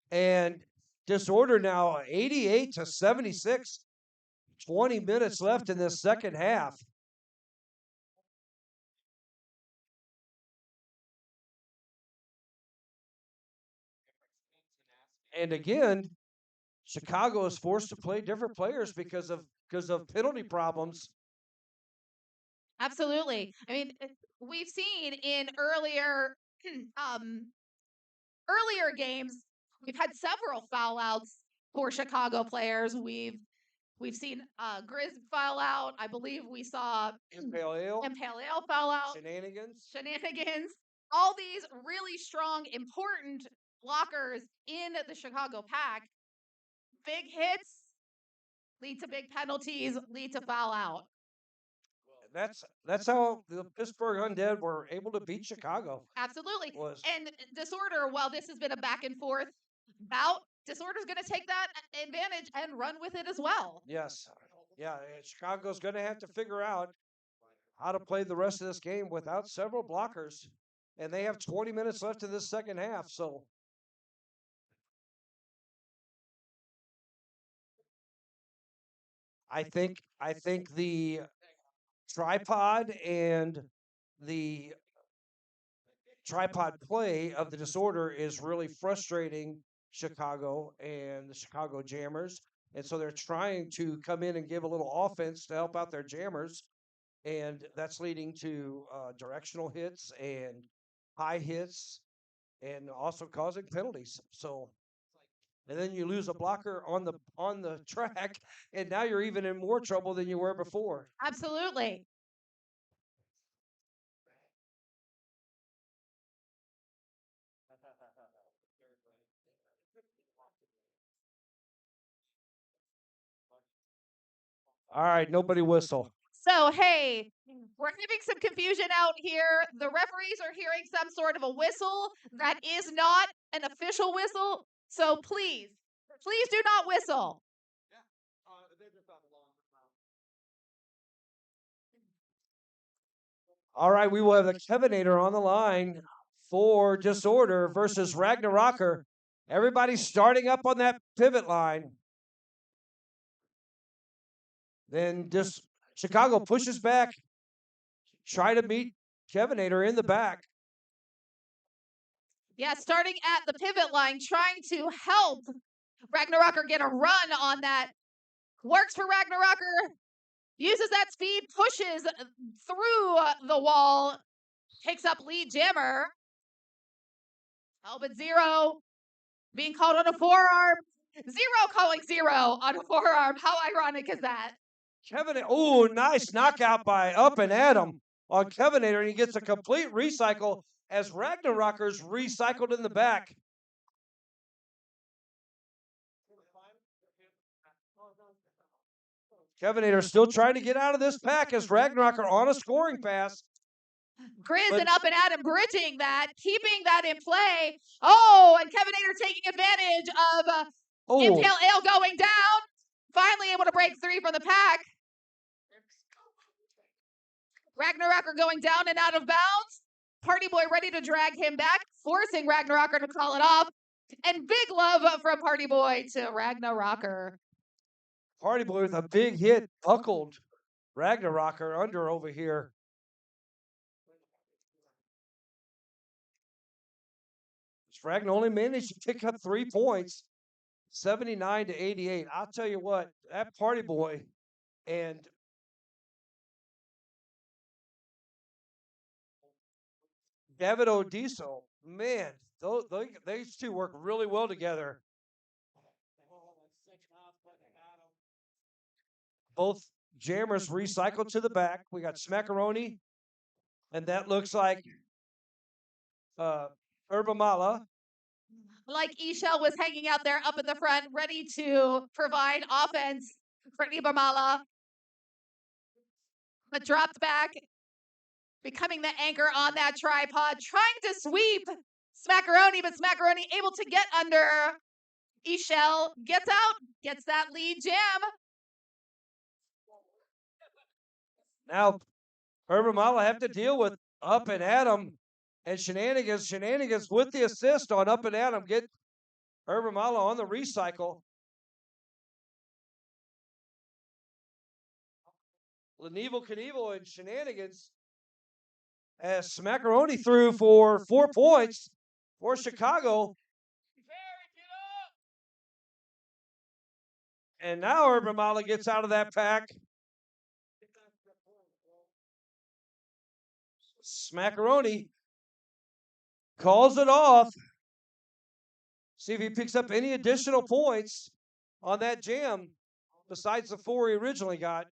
B: And Disorder now 88-76. 20 minutes left in this second half. And again, Chicago is forced to play different players because of penalty problems.
A: Absolutely. I mean, we've seen in earlier games, we've had several foul outs for Chicago players. We've seen Grizz foul out. I believe we saw
B: Impale Ale
A: foul out.
B: Shenanigans.
A: All these really strong, important blockers in the Chicago pack. Big hits lead to big penalties, lead to foul out.
B: That's how the Pittsburgh Undead were able to beat Chicago.
A: Absolutely. And Disorder, while this has been a back and forth bout, Disorder's going to take that advantage and run with it as well.
B: Yes. Yeah, Chicago's going to have to figure out how to play the rest of this game without several blockers. And they have 20 minutes left in this second half, so I think the tripod and the tripod play of the Disorder is really frustrating Chicago and the Chicago Jammers. And so they're trying to come in and give a little offense to help out their Jammers. And that's leading to directional hits and high hits and also causing penalties. So, and then you lose a blocker on the track, and now you're even in more trouble than you were before.
A: Absolutely.
B: All right, nobody whistle.
A: So, hey, we're having some confusion out here. The referees are hearing some sort of a whistle that is not an official whistle. So please do not whistle.
B: All right, we will have the Kevinator on the line for Disorder versus Ragnarocker. Everybody's starting up on that pivot line. Then just Chicago pushes back, try to meet Kevinator in the back.
A: Yeah, starting at the pivot line, trying to help Ragnarocker get a run on that. Works for Ragnarocker. Uses that speed, pushes through the wall, takes up lead jammer. Oh, but Zero being called on a forearm. Zero calling Zero on a forearm. How ironic is that?
B: Kevin, oh, nice knockout by Up and Adam on Kevinator, and he gets a complete recycle as Ragnarokers recycled in the back. Kevinator still trying to get out of this pack as Ragnaroker on a scoring pass.
A: Grizz
B: But-
A: and Up and Adam bridging that, keeping that in play. Oh, and Kevinator taking advantage of
B: Oh,
A: Impale Ale going down. Finally able to break 3 from the pack. Ragnaroker going down and out of bounds. Party Boy ready to drag him back, forcing Ragnaroker to call it off. And big love from Party Boy to Ragnaroker.
B: Party Boy with a big hit, buckled Ragnaroker under over here. Ragnar only managed to pick up 3 points, 79 to 88. I'll tell you what, that Party Boy and David Odiso, man, those two work really well together. Both jammers recycled to the back. We got Smackaroni, and that looks like Herbamala.
A: Like Ishel was hanging out there up at the front, ready to provide offense for Ibarmala. But dropped back, becoming the anchor on that tripod, trying to sweep Smackaroni, but Smackaroni able to get under Ishel, gets out, gets that lead jam.
B: Now, Herbamala have to deal with Up and Adam and Shenanigans. Shenanigans with the assist on Up and Adam. Get Herbamala on the recycle. Leneval Knievel and Shenanigans as Smackaroni threw for 4 points for Chicago. And now Herbamala gets out of that pack. Smackaroni calls it off. See if he picks up any additional points on that jam besides the 4 he originally got.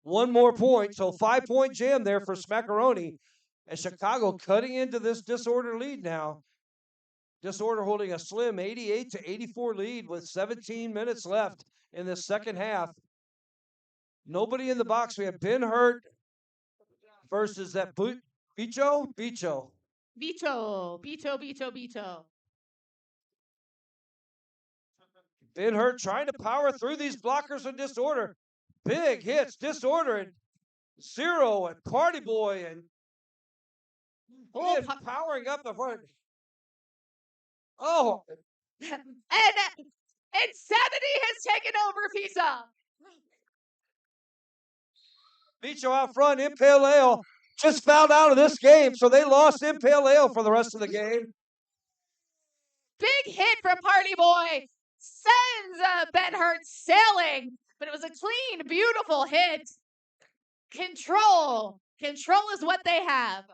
B: One more point, so 5-point jam there for Smackaroni. And Chicago cutting into this Disorder lead now. Disorder holding a slim 88 to 84 lead with 17 minutes left in the second half. Nobody in the box. We have Ben Hurt versus that Bicho. Ben Hurt trying to power through these blockers of Disorder. Big hits, Disorder and Zero and Party Boy and powering up the front. Oh,
A: And insanity has taken over Pizza.
B: Bicho out front, Impale Ale just fouled out of this game, so they lost Impale Ale for the rest of the game.
A: Big hit from Party Boy sends Ben Hurt sailing, but it was a clean, beautiful hit. Control is what they have.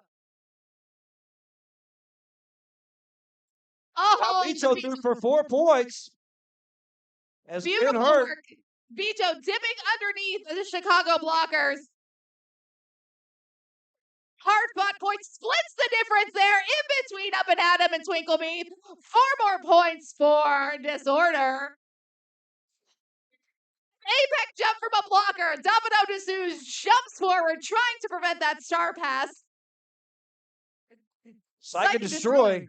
A: Oh,
B: Bicho threw for 4 points. As Ben
A: beautiful
B: Hurt
A: work. Bicho dipping underneath the Chicago blockers. Hard fought point splits the difference there in between Up and Adam and Twinklemead. 4 more points for Disorder. Apex jump from a blocker. Domino D'Souza jumps forward, trying to prevent that star pass.
B: Psych and Destroy.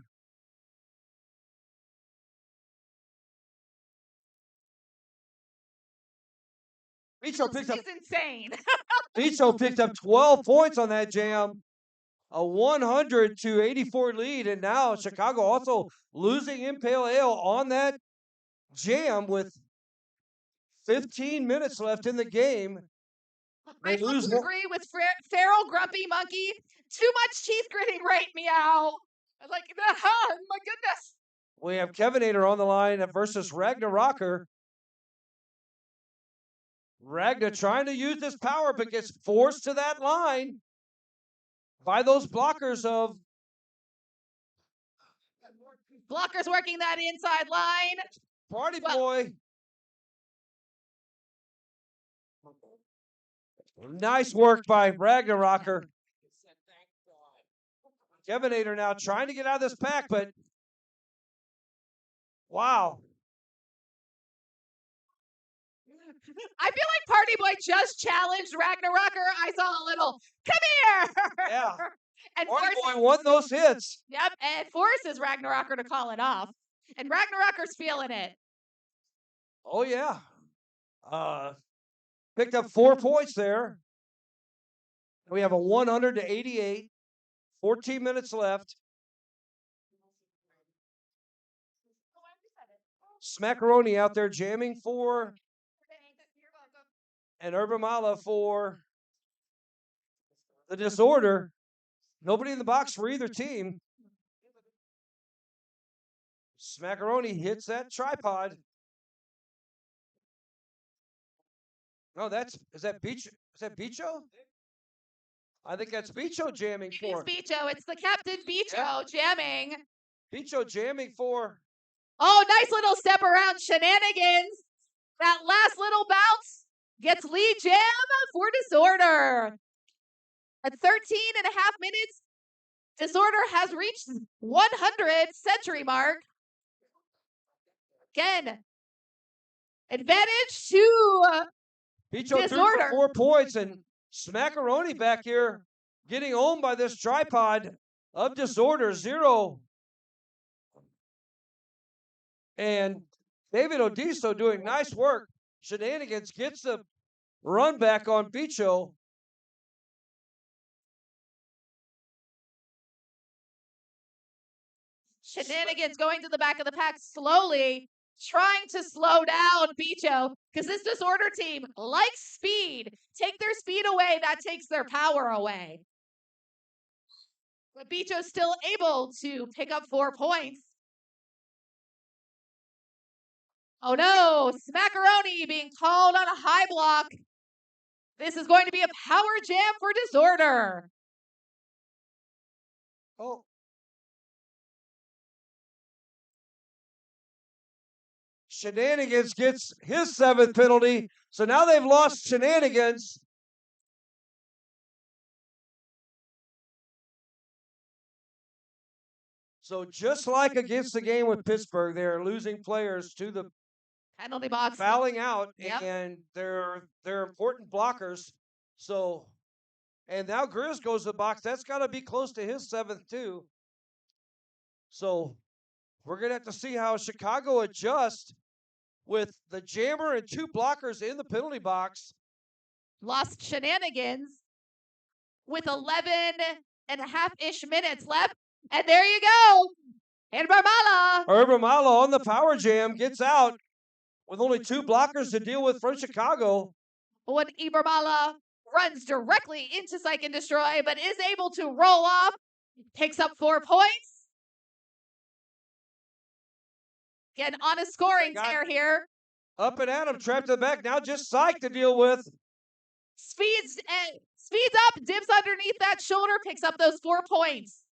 B: Bicho picked up
A: It's insane.
B: Bicho picked up 12 points on that jam. A 100 to 84 lead, and now Chicago also losing Impale Ale on that jam with 15 minutes left in the game.
A: I totally agree with Feral Grumpy Monkey. Too much teeth gritting right meow. I'm like, my goodness.
B: We have Kevinator on the line versus Ragnar Rocker. Ragnar trying to use his power, but gets forced to that line by those blockers of
A: Blockers working that inside line.
B: Party
A: Well-
B: Boy. Nice work by Ragnar Rocker. Kevinator now trying to get out of this pack, but wow.
A: I feel like Party Boy just challenged Ragnar Rocker. I saw a little, come here!
B: Yeah.
A: and
B: Party
A: forces,
B: Boy won those hits.
A: Yep, and forces Ragnar Rocker to call it off. And Ragnar Rocker's feeling it.
B: Oh, yeah. Picked up 4 points there. We have a 100 to 88. 14 minutes left. Smackaroni out there jamming for and Urbamala for the Disorder. Nobody in the box for either team. Smackaroni hits that tripod. No, is that Bicho? I think that's Bicho jamming
A: It
B: for.
A: is Bicho. It's the Captain Bicho jamming.
B: Bicho jamming for.
A: Oh, nice little step around shenanigans. That last little bounce gets lead jam for Disorder. At 13 and a half minutes, Disorder has reached 100 century mark. Again, advantage to
B: Bicho threw
A: Disorder.
B: for 4 points, and Smackaroni back here getting owned by this tripod of Disorder 0. And David Odiso doing nice work. Shenanigans gets the run back on Bicho.
A: Shenanigans going to the back of the pack slowly, trying to slow down Bicho, because this Disorder team likes speed. Take their speed away, that takes their power away. But Bicho's still able to pick up 4 points. Oh no, Smackaroni being called on a high block. This is going to be a power jam for Disorder.
B: Oh. Shenanigans gets his 7th penalty. So now they've lost Shenanigans. So just like against the game with Pittsburgh, they're losing players to the
A: Penalty box.
B: fouling out,
A: Yep.
B: and they're important blockers. So, and now Grizz goes to the box. That's got to be close to his 7th too. So we're gonna have to see how Chicago adjusts with the jammer and 2 blockers in the penalty box.
A: Lost Shenanigans with 11 and a half-ish minutes left. And there you go. And Barbala.
B: Urbamala on the power jam gets out with only 2 blockers to deal with from Chicago.
A: When Iberbala runs directly into Psych and Destroy, but is able to roll off, picks up 4 points. Again, on a scoring tear here.
B: Up and at him, trapped in the back. Now just Psych to deal with.
A: Speeds up, dips underneath that shoulder, picks up those 4 points.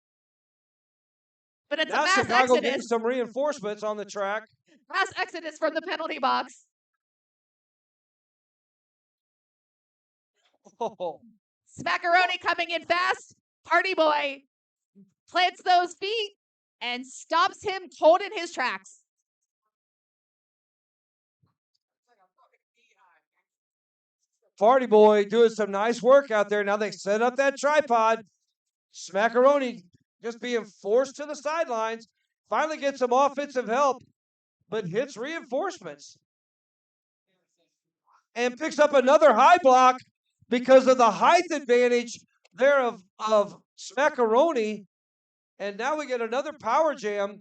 A: But it's
B: Now
A: a mass
B: Chicago getting
A: exodus.
B: some reinforcements on the track.
A: Mass exodus from the penalty box.
B: Oh.
A: Smackaroni coming in fast. Party Boy plants those feet and stops him cold in his tracks.
B: Party Boy doing some nice work out there. Now they set up that tripod. Smackaroni just being forced to the sidelines. Finally gets some offensive help, but hits reinforcements. And picks up another high block because of the height advantage there of Smackaroni. And now we get another power jam.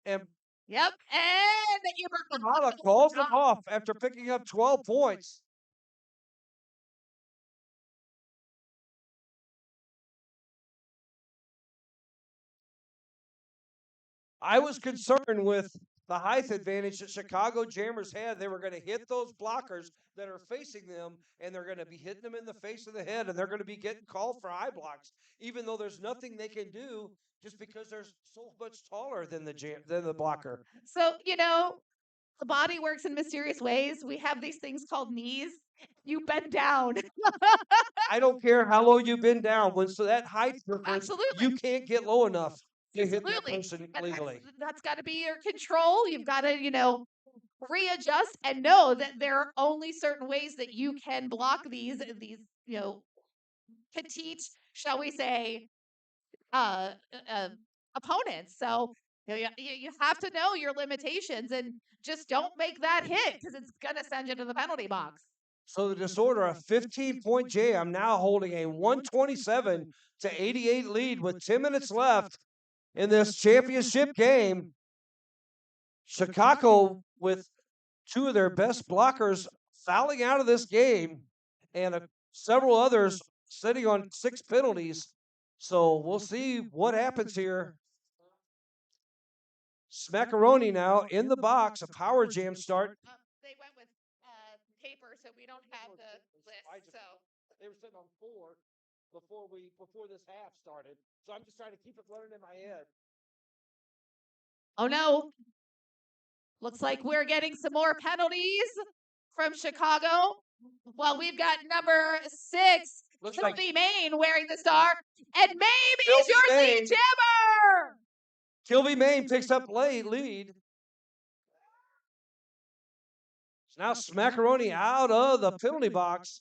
B: And
A: Yep, and
B: Hala calls him off after picking up 12 points. I was concerned with the height advantage that Chicago Jammers had. They were going to hit those blockers that are facing them, and they're going to be hitting them in the face of the head, and they're going to be getting called for eye blocks, even though there's nothing they can do just because they're so much taller than the blocker.
A: So, the body works in mysterious ways. We have these things called knees. You bend down.
B: I don't care how low you've been down. When so that height difference,
A: Absolutely.
B: you can't get low enough to hit that
A: Absolutely.
B: person
A: And
B: legally.
A: that's got to be your control. You've got to, readjust and know that there are only certain ways that you can block these, petite, shall we say, uh, uh, opponents. So you have to know your limitations and just don't make that hit because it's gonna send you to the penalty box.
B: So the disorder, a 15-point jam, now holding a 127-88 lead with 10 minutes left in this championship game. Chicago with two of their best blockers fouling out of this game, and several others sitting on 6 penalties. So we'll see what happens here. Smackaroni now in the box, a power jam start.
A: They went with paper, so we don't have the list. So
B: They were sitting on 4 before this half started. So I'm just trying to keep it running in my head.
A: oh no, looks like we're getting some more penalties from Chicago. Well, we've got number 6,
B: Looks like
A: Sylvie Main wearing the star, and maybe
B: Sylvie
A: your lead
B: Main.
A: jammer.
B: Kilby Main picks up lead. So now Smackaroni out of the penalty box.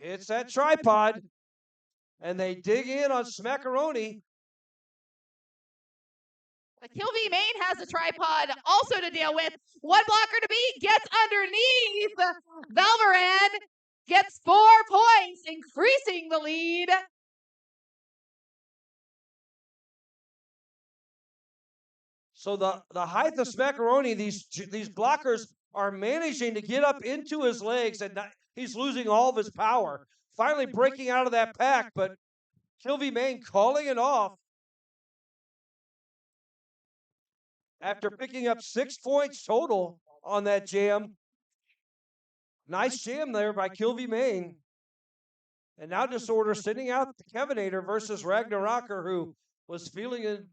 B: Hits that tripod. And they dig in on Smackaroni.
A: Kilby Main has a tripod also to deal with. One blocker to beat, gets underneath. Valveran gets 4 points, increasing the lead.
B: So the height of Smackaroni, these blockers are managing to get up into his legs, and he's losing all of his power. Finally breaking out of that pack, but Kilby Main calling it off after picking up 6 points total on that jam. Nice jam there by Kilby Main. And now Disorder sitting out the Kevinator versus Ragnarocker, who was feeling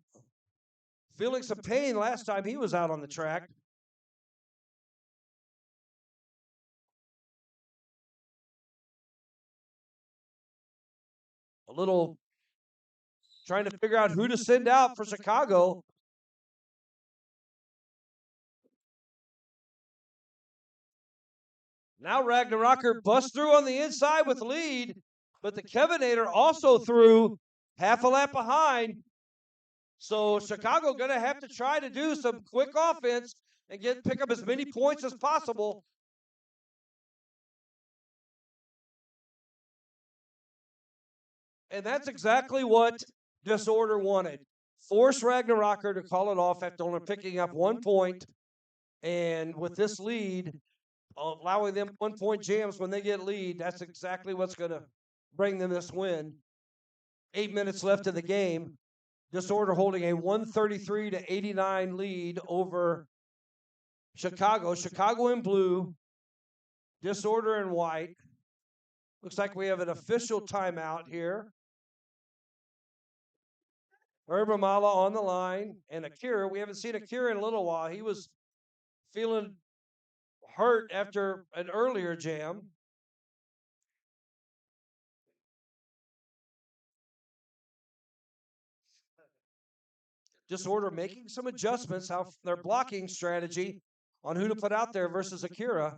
B: some pain last time he was out on the track. A little trying to figure out who to send out for Chicago. Now Ragnarocker busts through on the inside with the lead, but the Kevinator also threw half a lap behind. So Chicago going to have to try to do some quick offense and pick up as many points as possible. And that's exactly what Disorder wanted. Force Ragnarocker to call it off after only picking up 1 point. And with this lead, allowing them 1 point jams when they get lead, that's exactly what's going to bring them this win. 8 minutes left in the game. Disorder holding a 133-89 lead over Chicago. Chicago in blue, Disorder in white. Looks like we have an official timeout here. Herbamala on the line, and Akira. We haven't seen Akira in a little while. He was feeling hurt after an earlier jam. Disorder making some adjustments, how their blocking strategy on who to put out there versus Akira.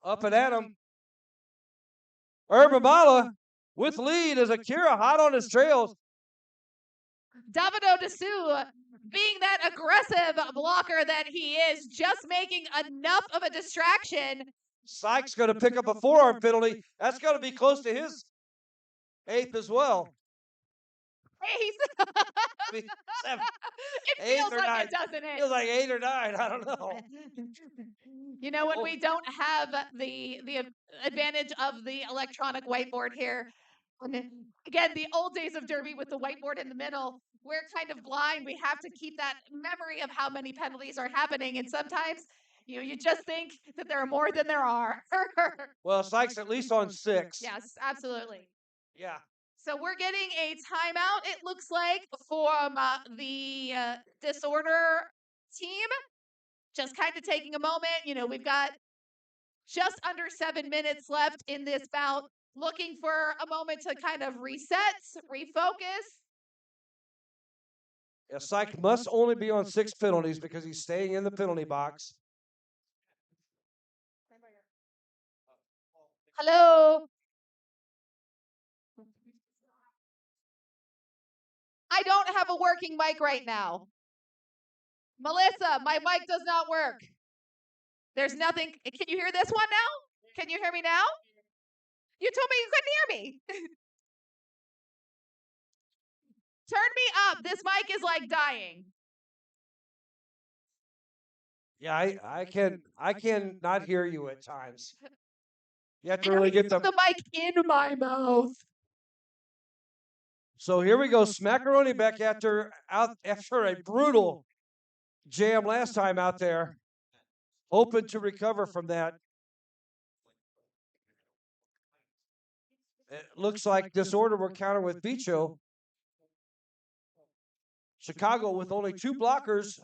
B: Up and at him. Herbamala with lead as Akira hot on his trails.
A: Davido Dessou, being that aggressive blocker that he is, just making enough of a distraction.
B: Sykes going to pick up a forearm penalty. That's going to be close to his 8th as well.
A: Ace.
B: Maybe 7,
A: It
B: 8
A: feels
B: or
A: like
B: 9.
A: it, doesn't it?
B: Feels like 8 or 9. I don't know.
A: You know, when
B: Oh.
A: we don't have the advantage of the electronic whiteboard here, again, the old days of Derby with the whiteboard in the middle, we're kind of blind. We have to keep that memory of how many penalties are happening, and sometimes you just think that there are more than there are.
B: Well, Sykes at least on 6.
A: Yes, absolutely.
B: Yeah.
A: So we're getting a timeout, it looks like, from the disorder team. Just kind of taking a moment. We've got just under 7 minutes left in this bout, looking for a moment to kind of reset, refocus.
B: Yeah, Sykes must only be on 6 penalties because he's staying in the penalty box.
A: Hello. I don't have a working mic right now. Melissa, my mic does not work. There's nothing. Can you hear this one now? Can you hear me now? You told me you couldn't hear me. Turn me up. This mic is like dying.
B: Yeah, I can not hear you at times. You have to
A: And I
B: really get
A: have the mic in my mouth.
B: So here we go. Smackaroni back after a brutal jam last time out there. Hoping to recover from that. It looks like Disorder will counter with Bicho. Chicago with only 2 blockers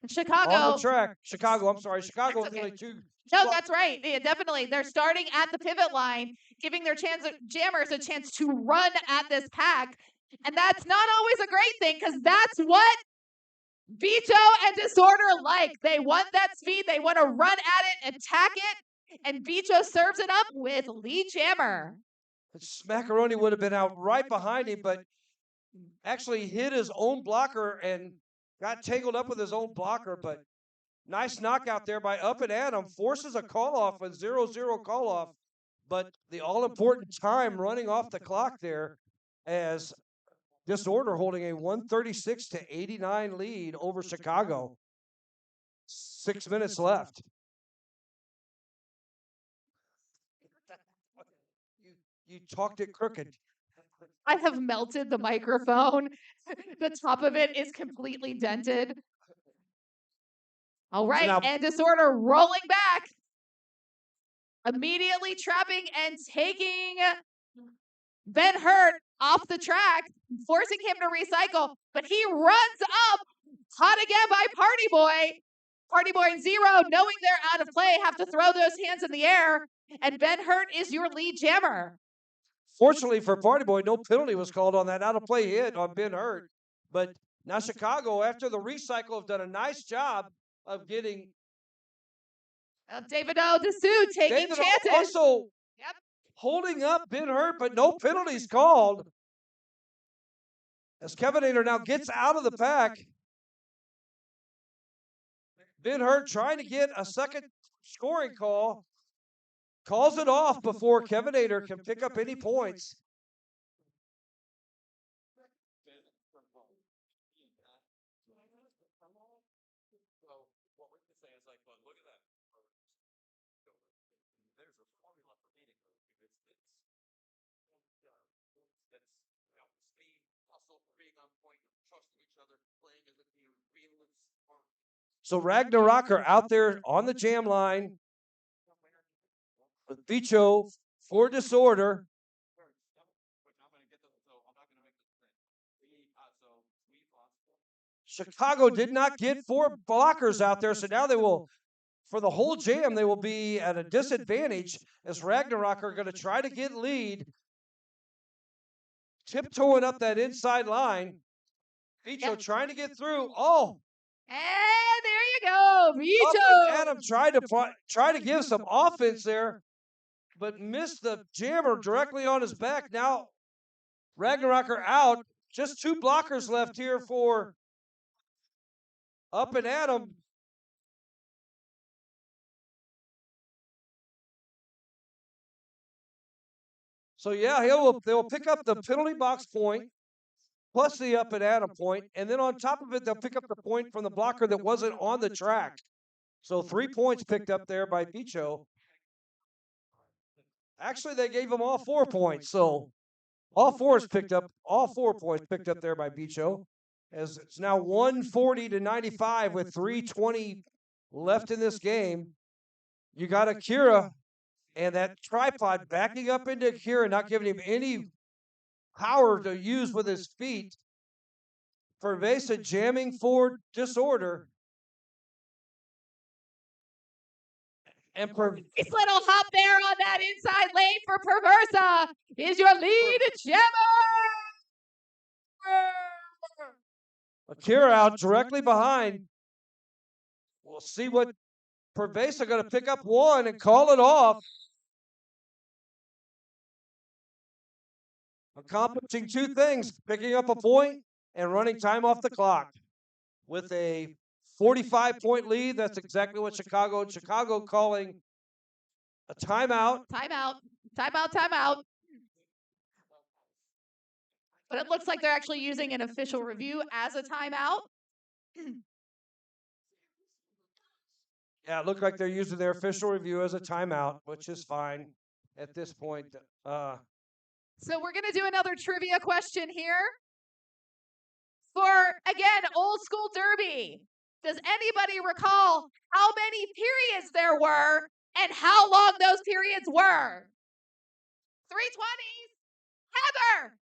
A: Chicago.
B: on the track. I'm sorry. Chicago with only 2.
A: No, that's right. Yeah, definitely. They're starting at the pivot line, giving their jammers a chance to run at this pack. And that's not always a great thing because that's what Bicho and Disorder like. They want that speed. They want to run at it, attack it. And Bicho serves it up with lead jammer.
B: Smackaroni would have been out right behind him, but actually hit his own blocker and got tangled up with his own blocker. But nice knockout there by Up and Adam. Forces a call off, a 0-0 call off. But the all important time running off the clock there as Disorder holding a 136 to 89 lead over Chicago. 6 minutes left. You talked it crooked.
A: I have melted the microphone. The top of it is completely dented. All right, and Disorder rolling back. Immediately trapping and taking Ben Hurt off the track, forcing him to recycle. But he runs up, caught again by Party Boy. Party Boy and Zero, knowing they're out of play, have to throw those hands in the air. And Ben Hurt is your lead jammer.
B: Fortunately for Party Boy, no penalty was called on that out of play hit on Ben Hurt. But now Chicago, after the recycle, have done a nice job of getting
A: David O. Dessou taking chances.
B: Also holding up Ben Hurt, but no penalties called. As Kevinator now gets out of the pack. Ben Hurt trying to get a second scoring call. Calls it off before Kevinator can pick up any points. So Ragnarok are out there on the jam line with Bicho for Disorder. Chicago did not get 4 blockers out there, so now they will, for the whole jam, they will be at a disadvantage as Ragnarok are going to try to get lead. Tiptoeing up that inside line. Bicho trying to get through. Oh!
A: And there you go,
B: Bicho. Adam tried to give some offense there, but missed the jammer directly on his back. Now Ragnarok are out. Just 2 blockers left here for Up and Adam. So yeah, they'll pick up the penalty box point. plus the up and add point, and then on top of it, they'll pick up the point from the blocker that wasn't on the track. So 3 points picked up there by Bicho. Actually, they gave him all 4 points, so all 4 points picked up there by Bicho. As it's now 140 to 95 with 3:20 left in this game. You got Akira and that tripod backing up into Akira, not giving him any power to use with his feet. Pervasive jamming for Disorder. And
A: Nice little hop there on that inside lane for Perversa. Is your lead jammer.
B: Akira out directly behind. We'll see what Pervasive going to pick up one and call it off. Accomplishing 2 things, picking up a point and running time off the clock. With a 45-point lead, that's exactly what Chicago calling a timeout.
A: Timeout. But it looks like they're actually using an official review as a timeout.
B: Yeah, it looked like they're using their official review as a timeout, which is fine at this point.
A: So we're going to do another trivia question here. For, again, old school derby. Does anybody recall how many periods there were and how long those periods were? 320s. Heather.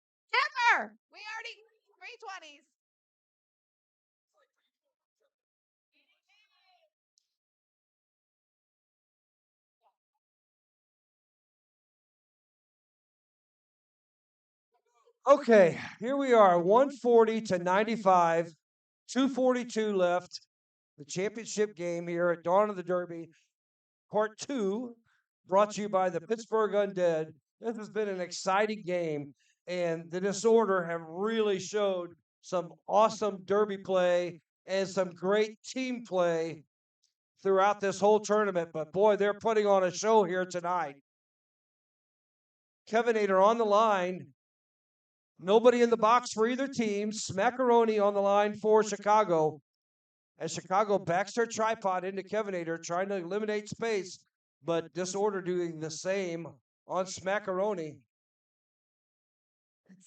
A: We already 320s.
B: Okay, here we are, 140 to 95, 2:42 left. The championship game here at Dawn of the Derby, Part 2, brought to you by the Pittsburgh Undead. This has been an exciting game, and the Disorder have really showed some awesome Derby play and some great team play throughout this whole tournament. But boy, they're putting on a show here tonight. Kevinator on the line. Nobody in the box for either team. Smackaroni on the line for Chicago. As Chicago backs their tripod into Kevinator, trying to eliminate space, but Disorder doing the same on Smackaroni.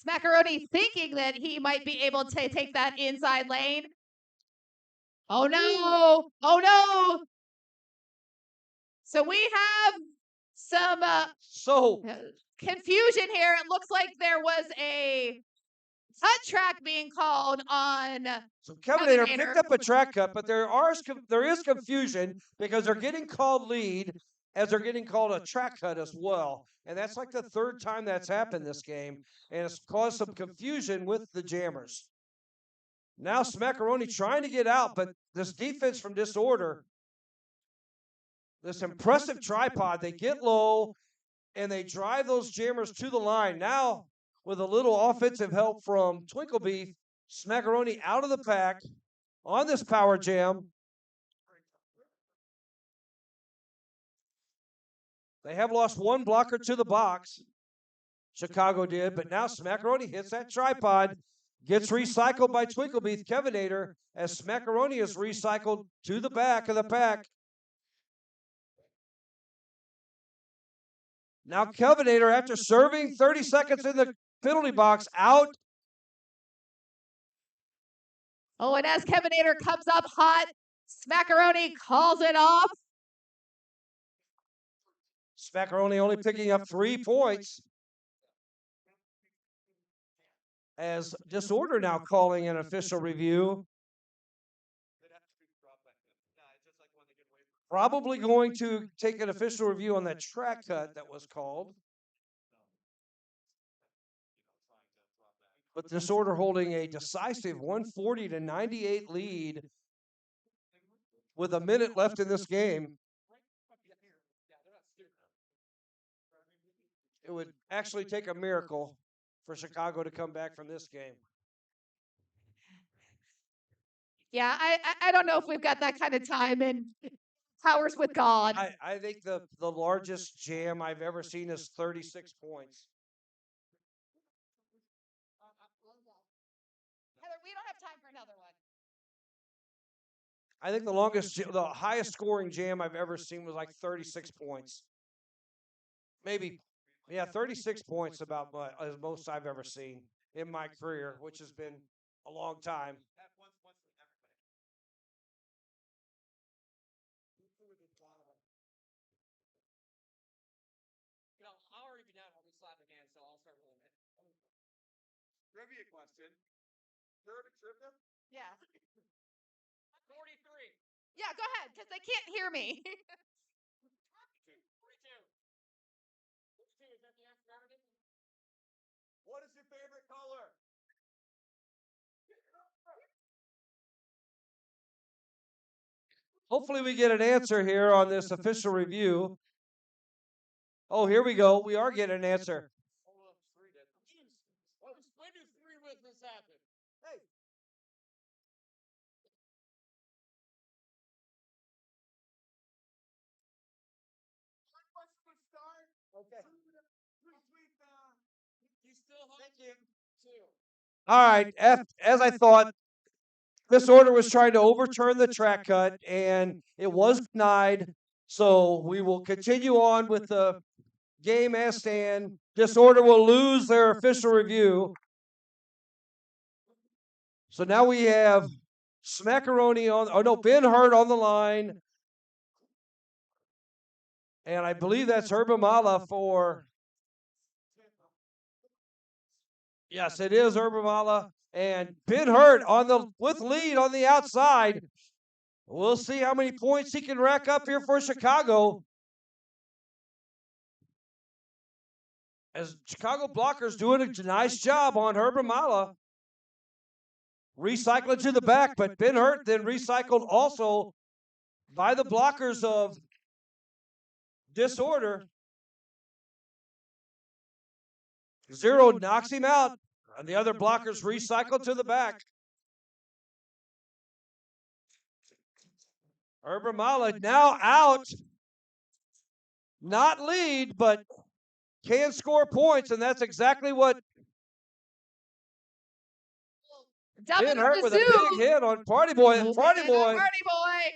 A: Smackaroni thinking that he might be able to take that inside lane. Oh no. So we have some confusion here. It looks like there was a cut track being called on.
B: So Kevinator picked up a track cut, but there is confusion because they're getting called lead as they're getting called a track cut as well. And that's like the 3rd time that's happened this game, and it's caused some confusion with the jammers. Now Smackaroni trying to get out, but this defense from Disorder, this impressive tripod, they get low, and they drive those jammers to the line. Now, with a little offensive help from Twinkle Beef, Smackaroni out of the pack on this power jam. They have lost 1 blocker to the box. Chicago did, but now Smackaroni hits that tripod, gets recycled by Twinkle Beef Kevinator as Smackaroni is recycled to the back of the pack. Now Kevinator, after serving 30 seconds in the penalty box, out.
A: Oh, and as Kevinator comes up hot, Smackaroni calls it off.
B: Smackaroni only picking up 3 points. As Disorder now calling an official review. Probably going to take an official review on that track cut that was called. But Disorder holding a decisive 140 to 98 lead with a minute left in this game. It would actually take a miracle for Chicago to come back from this game.
A: Yeah, I don't know if we've got that kind of time in Powers with God.
B: I think the largest jam I've ever seen is 36 points.
A: Heather, we don't have time for another one.
B: I think the highest scoring jam I've ever seen was like 36 points. Maybe, yeah, 36 points about as most I've ever seen in my career, which has been a long time.
D: I'll already be done. I'll be slapping hands, so I'll start rolling it.
E: Trivia question. Third trivia?
A: Yeah.
D: 43.
A: Yeah, go ahead, because they can't hear me.
D: 42. 42, is that the answer, Saturday?
E: What is your favorite color?
B: Hopefully we get an answer here on this official review. Oh, here we go. We are getting an answer.
D: Hold up, 3 did. When do 3 witnesses happen?
E: Hey. One question to start.
B: Okay.
D: You still hold
E: Thank you.
D: 2.
B: All right. As I thought, this order was trying to overturn the track cut, and it was denied. So we will continue on with the game as stand. This order will lose their official review. So now we have Smackaroni Ben Hurt on the line. And I believe that's Herbamala for. Yes, it is Herbamala. And Ben Hurt with lead on the outside. We'll see how many points he can rack up here for Chicago. As Chicago blockers doing a nice job on Herbamala. Recycling to the back, but Ben Hurt then recycled also by the blockers of Disorder. Zero knocks him out, and the other blockers recycle to the back. Herbamala now out. Not lead, but can score points, and that's exactly what Ben Hurt with a big hit on Party Boy. Party Boy.
A: Party Boy.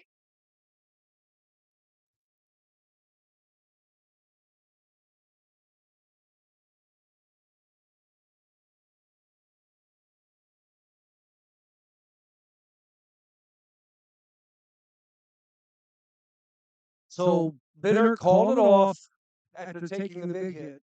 B: So Ben Hurt called it off after taking the big hit.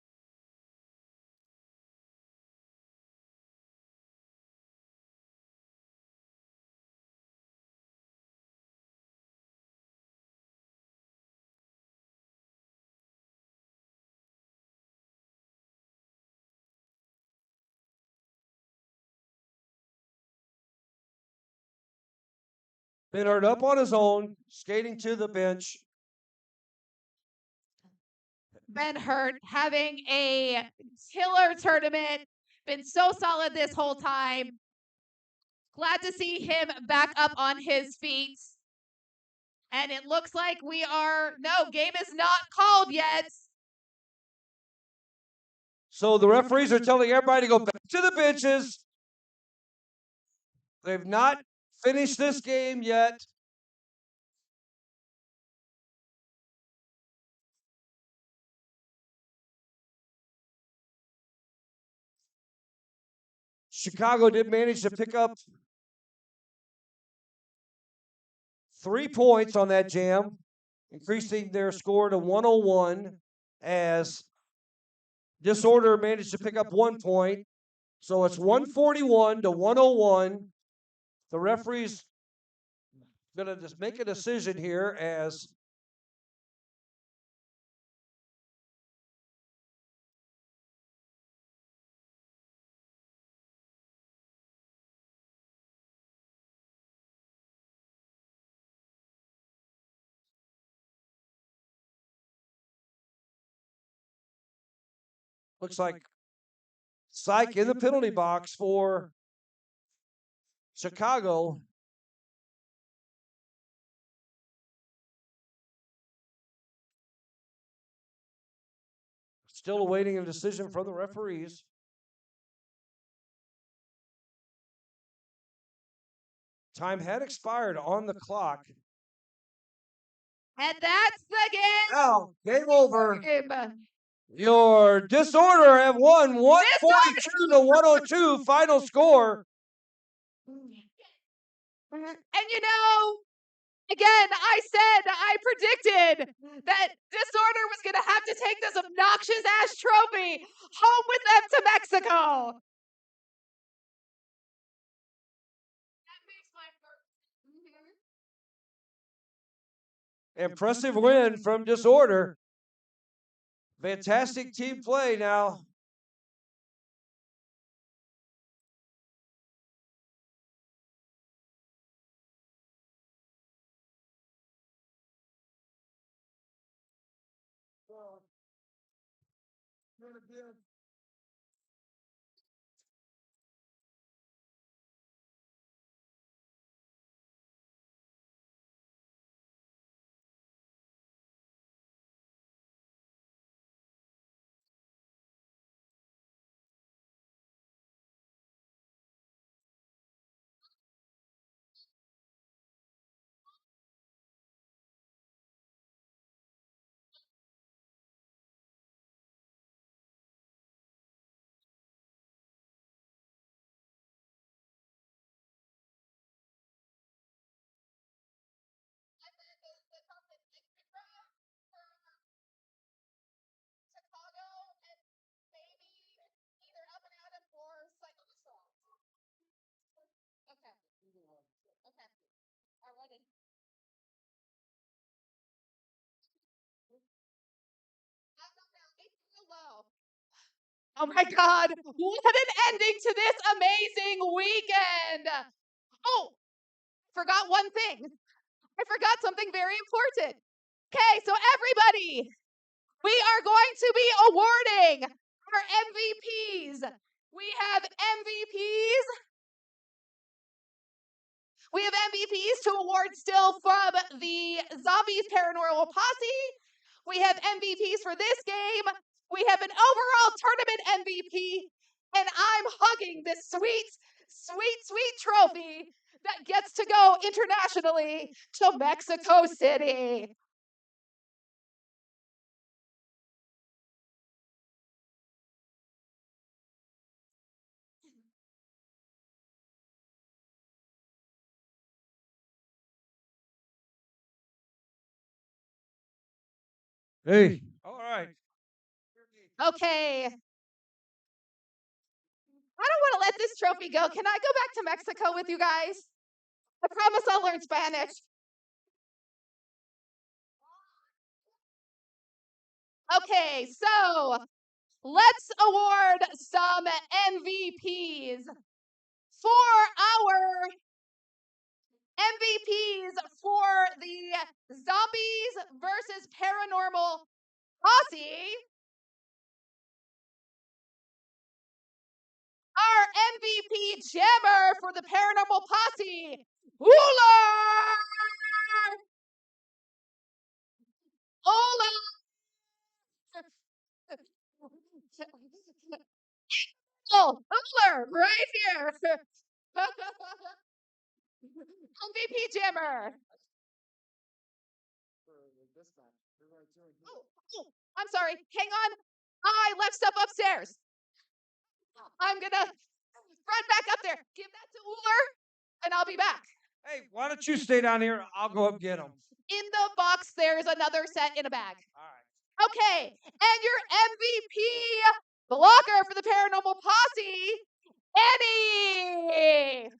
B: Ben Hurt up on his own, skating to the bench.
A: Ben Hurt having a killer tournament. Been so solid this whole time. Glad to see him back up on his feet. And it looks like game is not called yet.
B: So the referees are telling everybody to go back to the benches. They've not finished this game yet. Chicago did manage to pick up 3 points on that jam, increasing their score to 101 as Disorder managed to pick up 1 point. So it's 141 to 101. The referee's going to just make a decision here as looks like Psych in the penalty box for Chicago. Still awaiting a decision from the referees. Time had expired on the clock.
A: And that's the game.
B: Now, game over. Your Disorder have won 142 to 102 final score.
A: And you know, again, I predicted that Disorder was going to have to take this obnoxious ass trophy home with them to Mexico. That makes my heart.
B: Impressive win from Disorder. Fantastic team play now.
A: Oh my God, what an ending to this amazing weekend. Oh, forgot one thing. I forgot something very important. Okay, so everybody, we are going to be awarding our MVPs. We have MVPs. We have MVPs to award still from the Zombies Paranormal Posse. We have MVPs for this game. We have an overall tournament MVP. And I'm hugging this sweet, sweet, sweet trophy that gets to go internationally to Mexico City.
B: Hey. All right.
A: Okay. I don't want to let this trophy go. Can I go back to Mexico with you guys? I promise I'll learn Spanish. Okay, so let's award some MVPs. For our MVPs for the Zombies versus Paranormal Posse, our MVP jammer for the Paranormal Posse, Hula! Hola! Oh, Uller, right here. MVP jammer. Oh, I'm sorry. Hang on. I left stuff upstairs. I'm gonna run back up there. Give that to Uller, and I'll be back.
B: Hey, why don't you stay down here? I'll go up and get them.
A: In the box, there's another set in a bag.
B: All right.
A: Okay, and your MVP blocker for the Paranormal Posse, Eddie.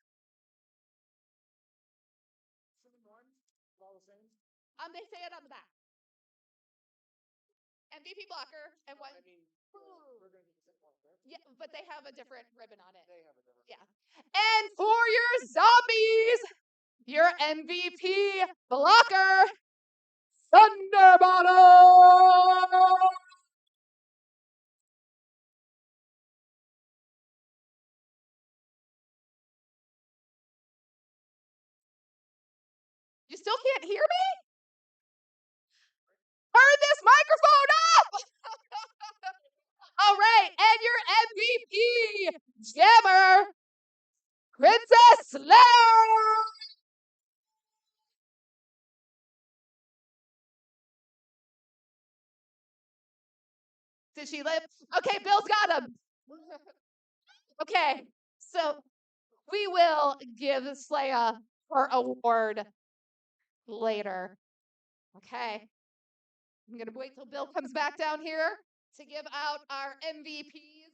A: They say it on the back. MVP blocker and what? Yeah, but they have a different ribbon on it. Yeah. And for your zombies, your MVP blocker, Thunderbottom. You still can't hear me? Turn this microphone up! All right, and your MVP jammer, Princess Slayer. Did she live? Okay, Bill's got him. Okay, so we will give Slaya her award later. Okay. I'm going to wait till Bill comes back down here to give out our MVPs.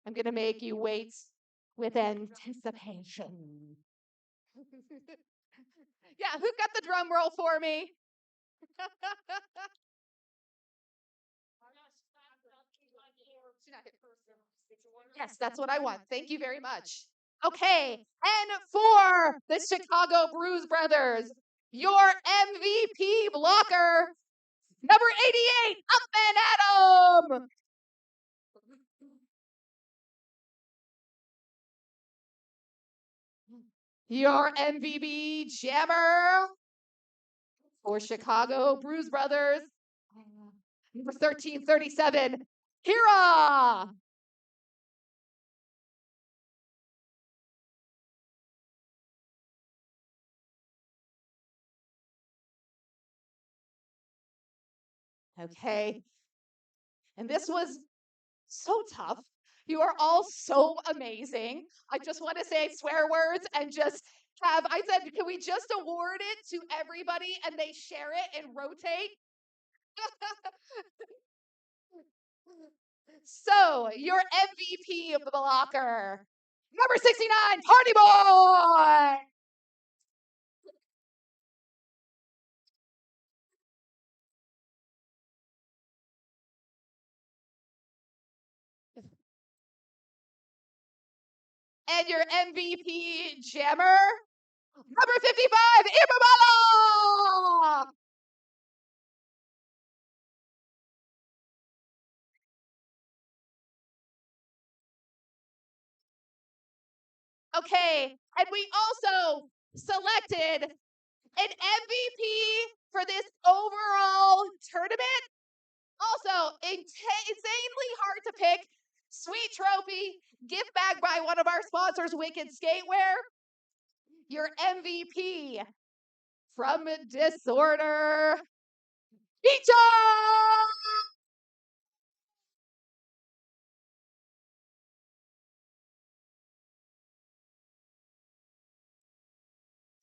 A: I'm going to make you wait with anticipation. Yeah, who got the drum roll for me? Yes, that's what I want. Thank you very much. Okay, and for the Chicago Bruise Brothers, your MVP blocker, number 88, Up and Adam. Your MVP jammer for Chicago Bruise Brothers, number 1337, Kira. Okay. And this was so tough. You are all so amazing. I just want to say swear words and just I said, can we just award it to everybody and they share it and rotate? So, your MVP of the blocker, number 69, Party Boy. And your MVP jammer, number 55, Imamala. Okay, and we also selected an MVP for this overall tournament. Also, insanely hard to pick. Sweet trophy, gift bag by one of our sponsors, Wicked Skatewear. Your MVP from Disorder, Pizza!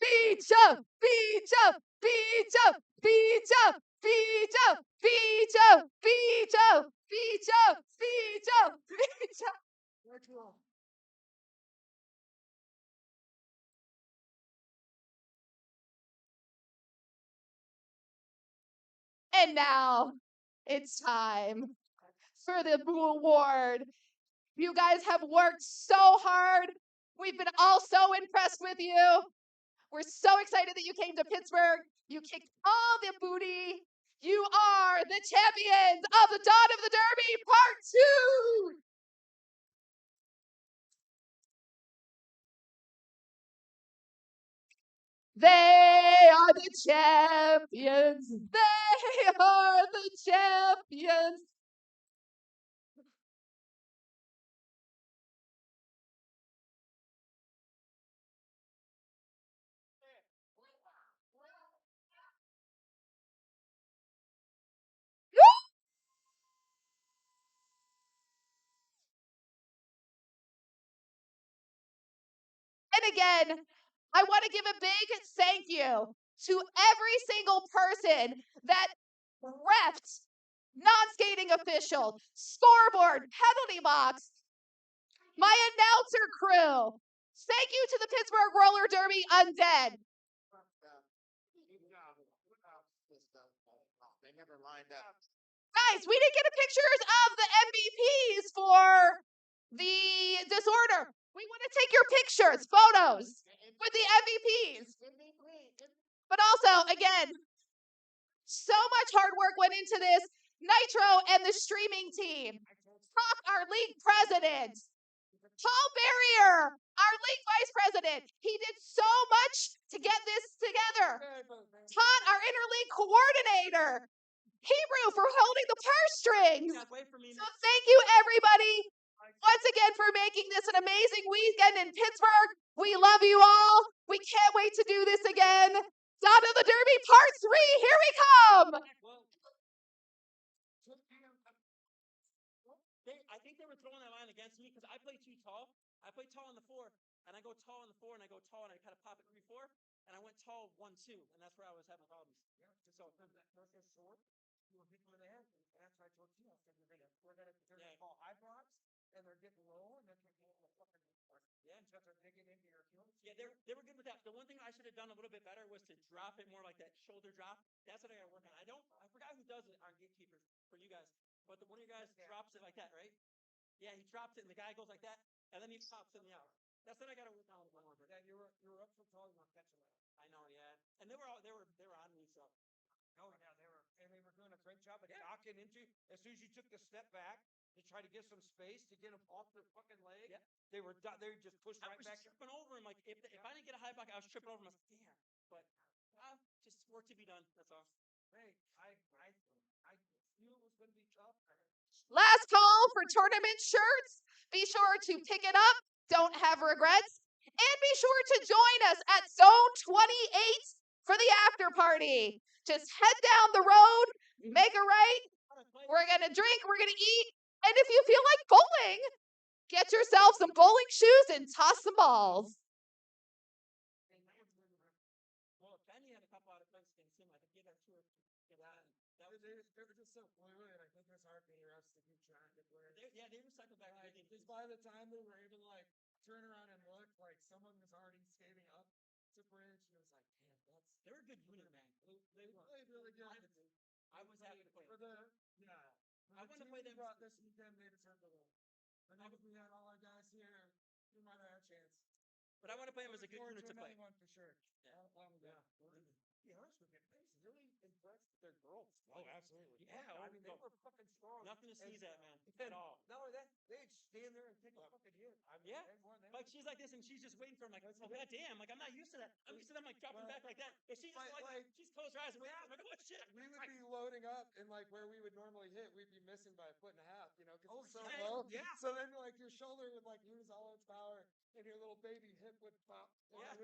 A: Pizza! Pizza! Pizza! Pizza! Pizza! Pizza! Pizza! Pizza! Pizza! Pizza! And now it's time for the award. You guys have worked so hard. We've been all so impressed with you. We're so excited that you came to Pittsburgh. You kicked all the booty. You are the champions of the Dawn of the Derby Part 2. They are the champions. They are the champions. And again, I want to give a big thank you to every single person that refed, non-skating official, scoreboard, penalty box, my announcer crew. Thank you to the Pittsburgh Roller Derby Undead.
E: They never lined up.
A: Guys, we didn't get pictures of the MVPs for the Disorder. We want to take your pictures, photos with the MVPs. But also, again, so much hard work went into this. Nitro and the streaming team. Talk, our league president. Paul Barrier, our league vice president. He did so much to get this together. Todd, our interleague coordinator. Hebrew for holding the purse strings. So thank you, everybody, once again for making this an amazing weekend in Pittsburgh. We love you all. We can't wait to do this again. Dawn of the Derby Part 3, here we come!
D: Well, I think they were throwing that line against me because I play too tall. I play tall on the 4, and I go tall on the 4, and I go tall, and I kind of pop it 3-4, and I went tall 1-2, and that's where I was having problems.
E: Yeah, so that short, you were hitting with the head, and that's what I told you. I said we're gonna call high blocks, and they're getting low, and then they're getting the fucking because they're digging into your Achilles.
D: Yeah, they were good with that. The one thing I should have done a little bit better was to drop it more like that shoulder drop. That's what I got to work on. I forgot who does it on gatekeepers for you guys, but one of you guys drops it like that, right? Yeah, he drops it, and the guy goes like that, and then he pops in the out. That's what I got to work on a little more.
E: Yeah, you were up so tall, you weren't catching that.
D: I know, yeah, and they were on me, so.
E: Oh yeah, they were doing a great job of knocking into. As soon as you took the step back to try to get some space to get them off their fucking leg,
D: Yeah.
E: they just pushed
D: I
E: right
D: was
E: back.
D: tripping over him. Like if I didn't get a high block, I was tripping over him. I was like, damn. But just work to be done. That's all.
E: Hey, I knew it was going to be tough.
A: Last call for tournament shirts. Be sure to pick it up. Don't have regrets. And be sure to join us at Zone 28 for the after party. Just head down the road, make a right. We're going to drink, we're going to eat. And if you feel like bowling, get yourself some bowling shoes and toss some balls.
D: Well, Benny had a couple out of place against him. I could give that to her.
E: They were just so fluid. I think it was hard for us to keep track of where.
D: They recycled back.
E: Because by the time they were able to turn around and look, someone was already skating up to bridge, and it was like, damn,
D: they were a good unit, man.
E: They played really good.
D: I was happy to play.
E: I want to play them this weekend. They deserve to win. I think if we had all our guys here, we might have had a chance.
D: But I want to play them as a good unit to play.
E: One for sure.
D: Yeah.
E: Be honest with you, I was really impressed with their girls.
D: Oh, absolutely. Yeah,
E: I mean, they were fucking strong.
D: Nothing to sneeze at, man. At all.
E: Not only that, they'd stand there and take a fucking hit. I mean,
D: Yeah.
E: they won.
D: Like she's like this, and she's just waiting for him. Like, oh goddamn! Like I'm not used to that. I'm used to them like dropping back like that. But she's just she's closed her eyes and waiting. I'm like, oh shit!
E: We would be loading up, and where we would normally hit, we'd be missing by 1.5 feet, because it's so
D: yeah,
E: low.
D: yeah.
E: So then, your shoulder would lose all its power, and your little baby hip would pop.
D: Yeah.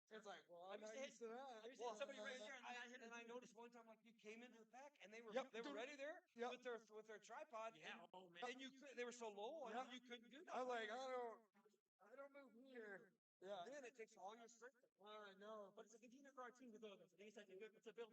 E: It's like, well, I'm
D: I
E: not
D: used
E: used to that.
D: I used to hit somebody right here, and then I hit
E: And I noticed one time, you came into the pack, and they were ready there with their tripod.
D: Yeah.
E: And,
D: Oh man.
E: and they were so low, you couldn't do that. I was like, I don't move here. Yeah. Then it takes all your strength. I know.
D: But it's a good unit for our team to go. I think it's like a good. It's a build.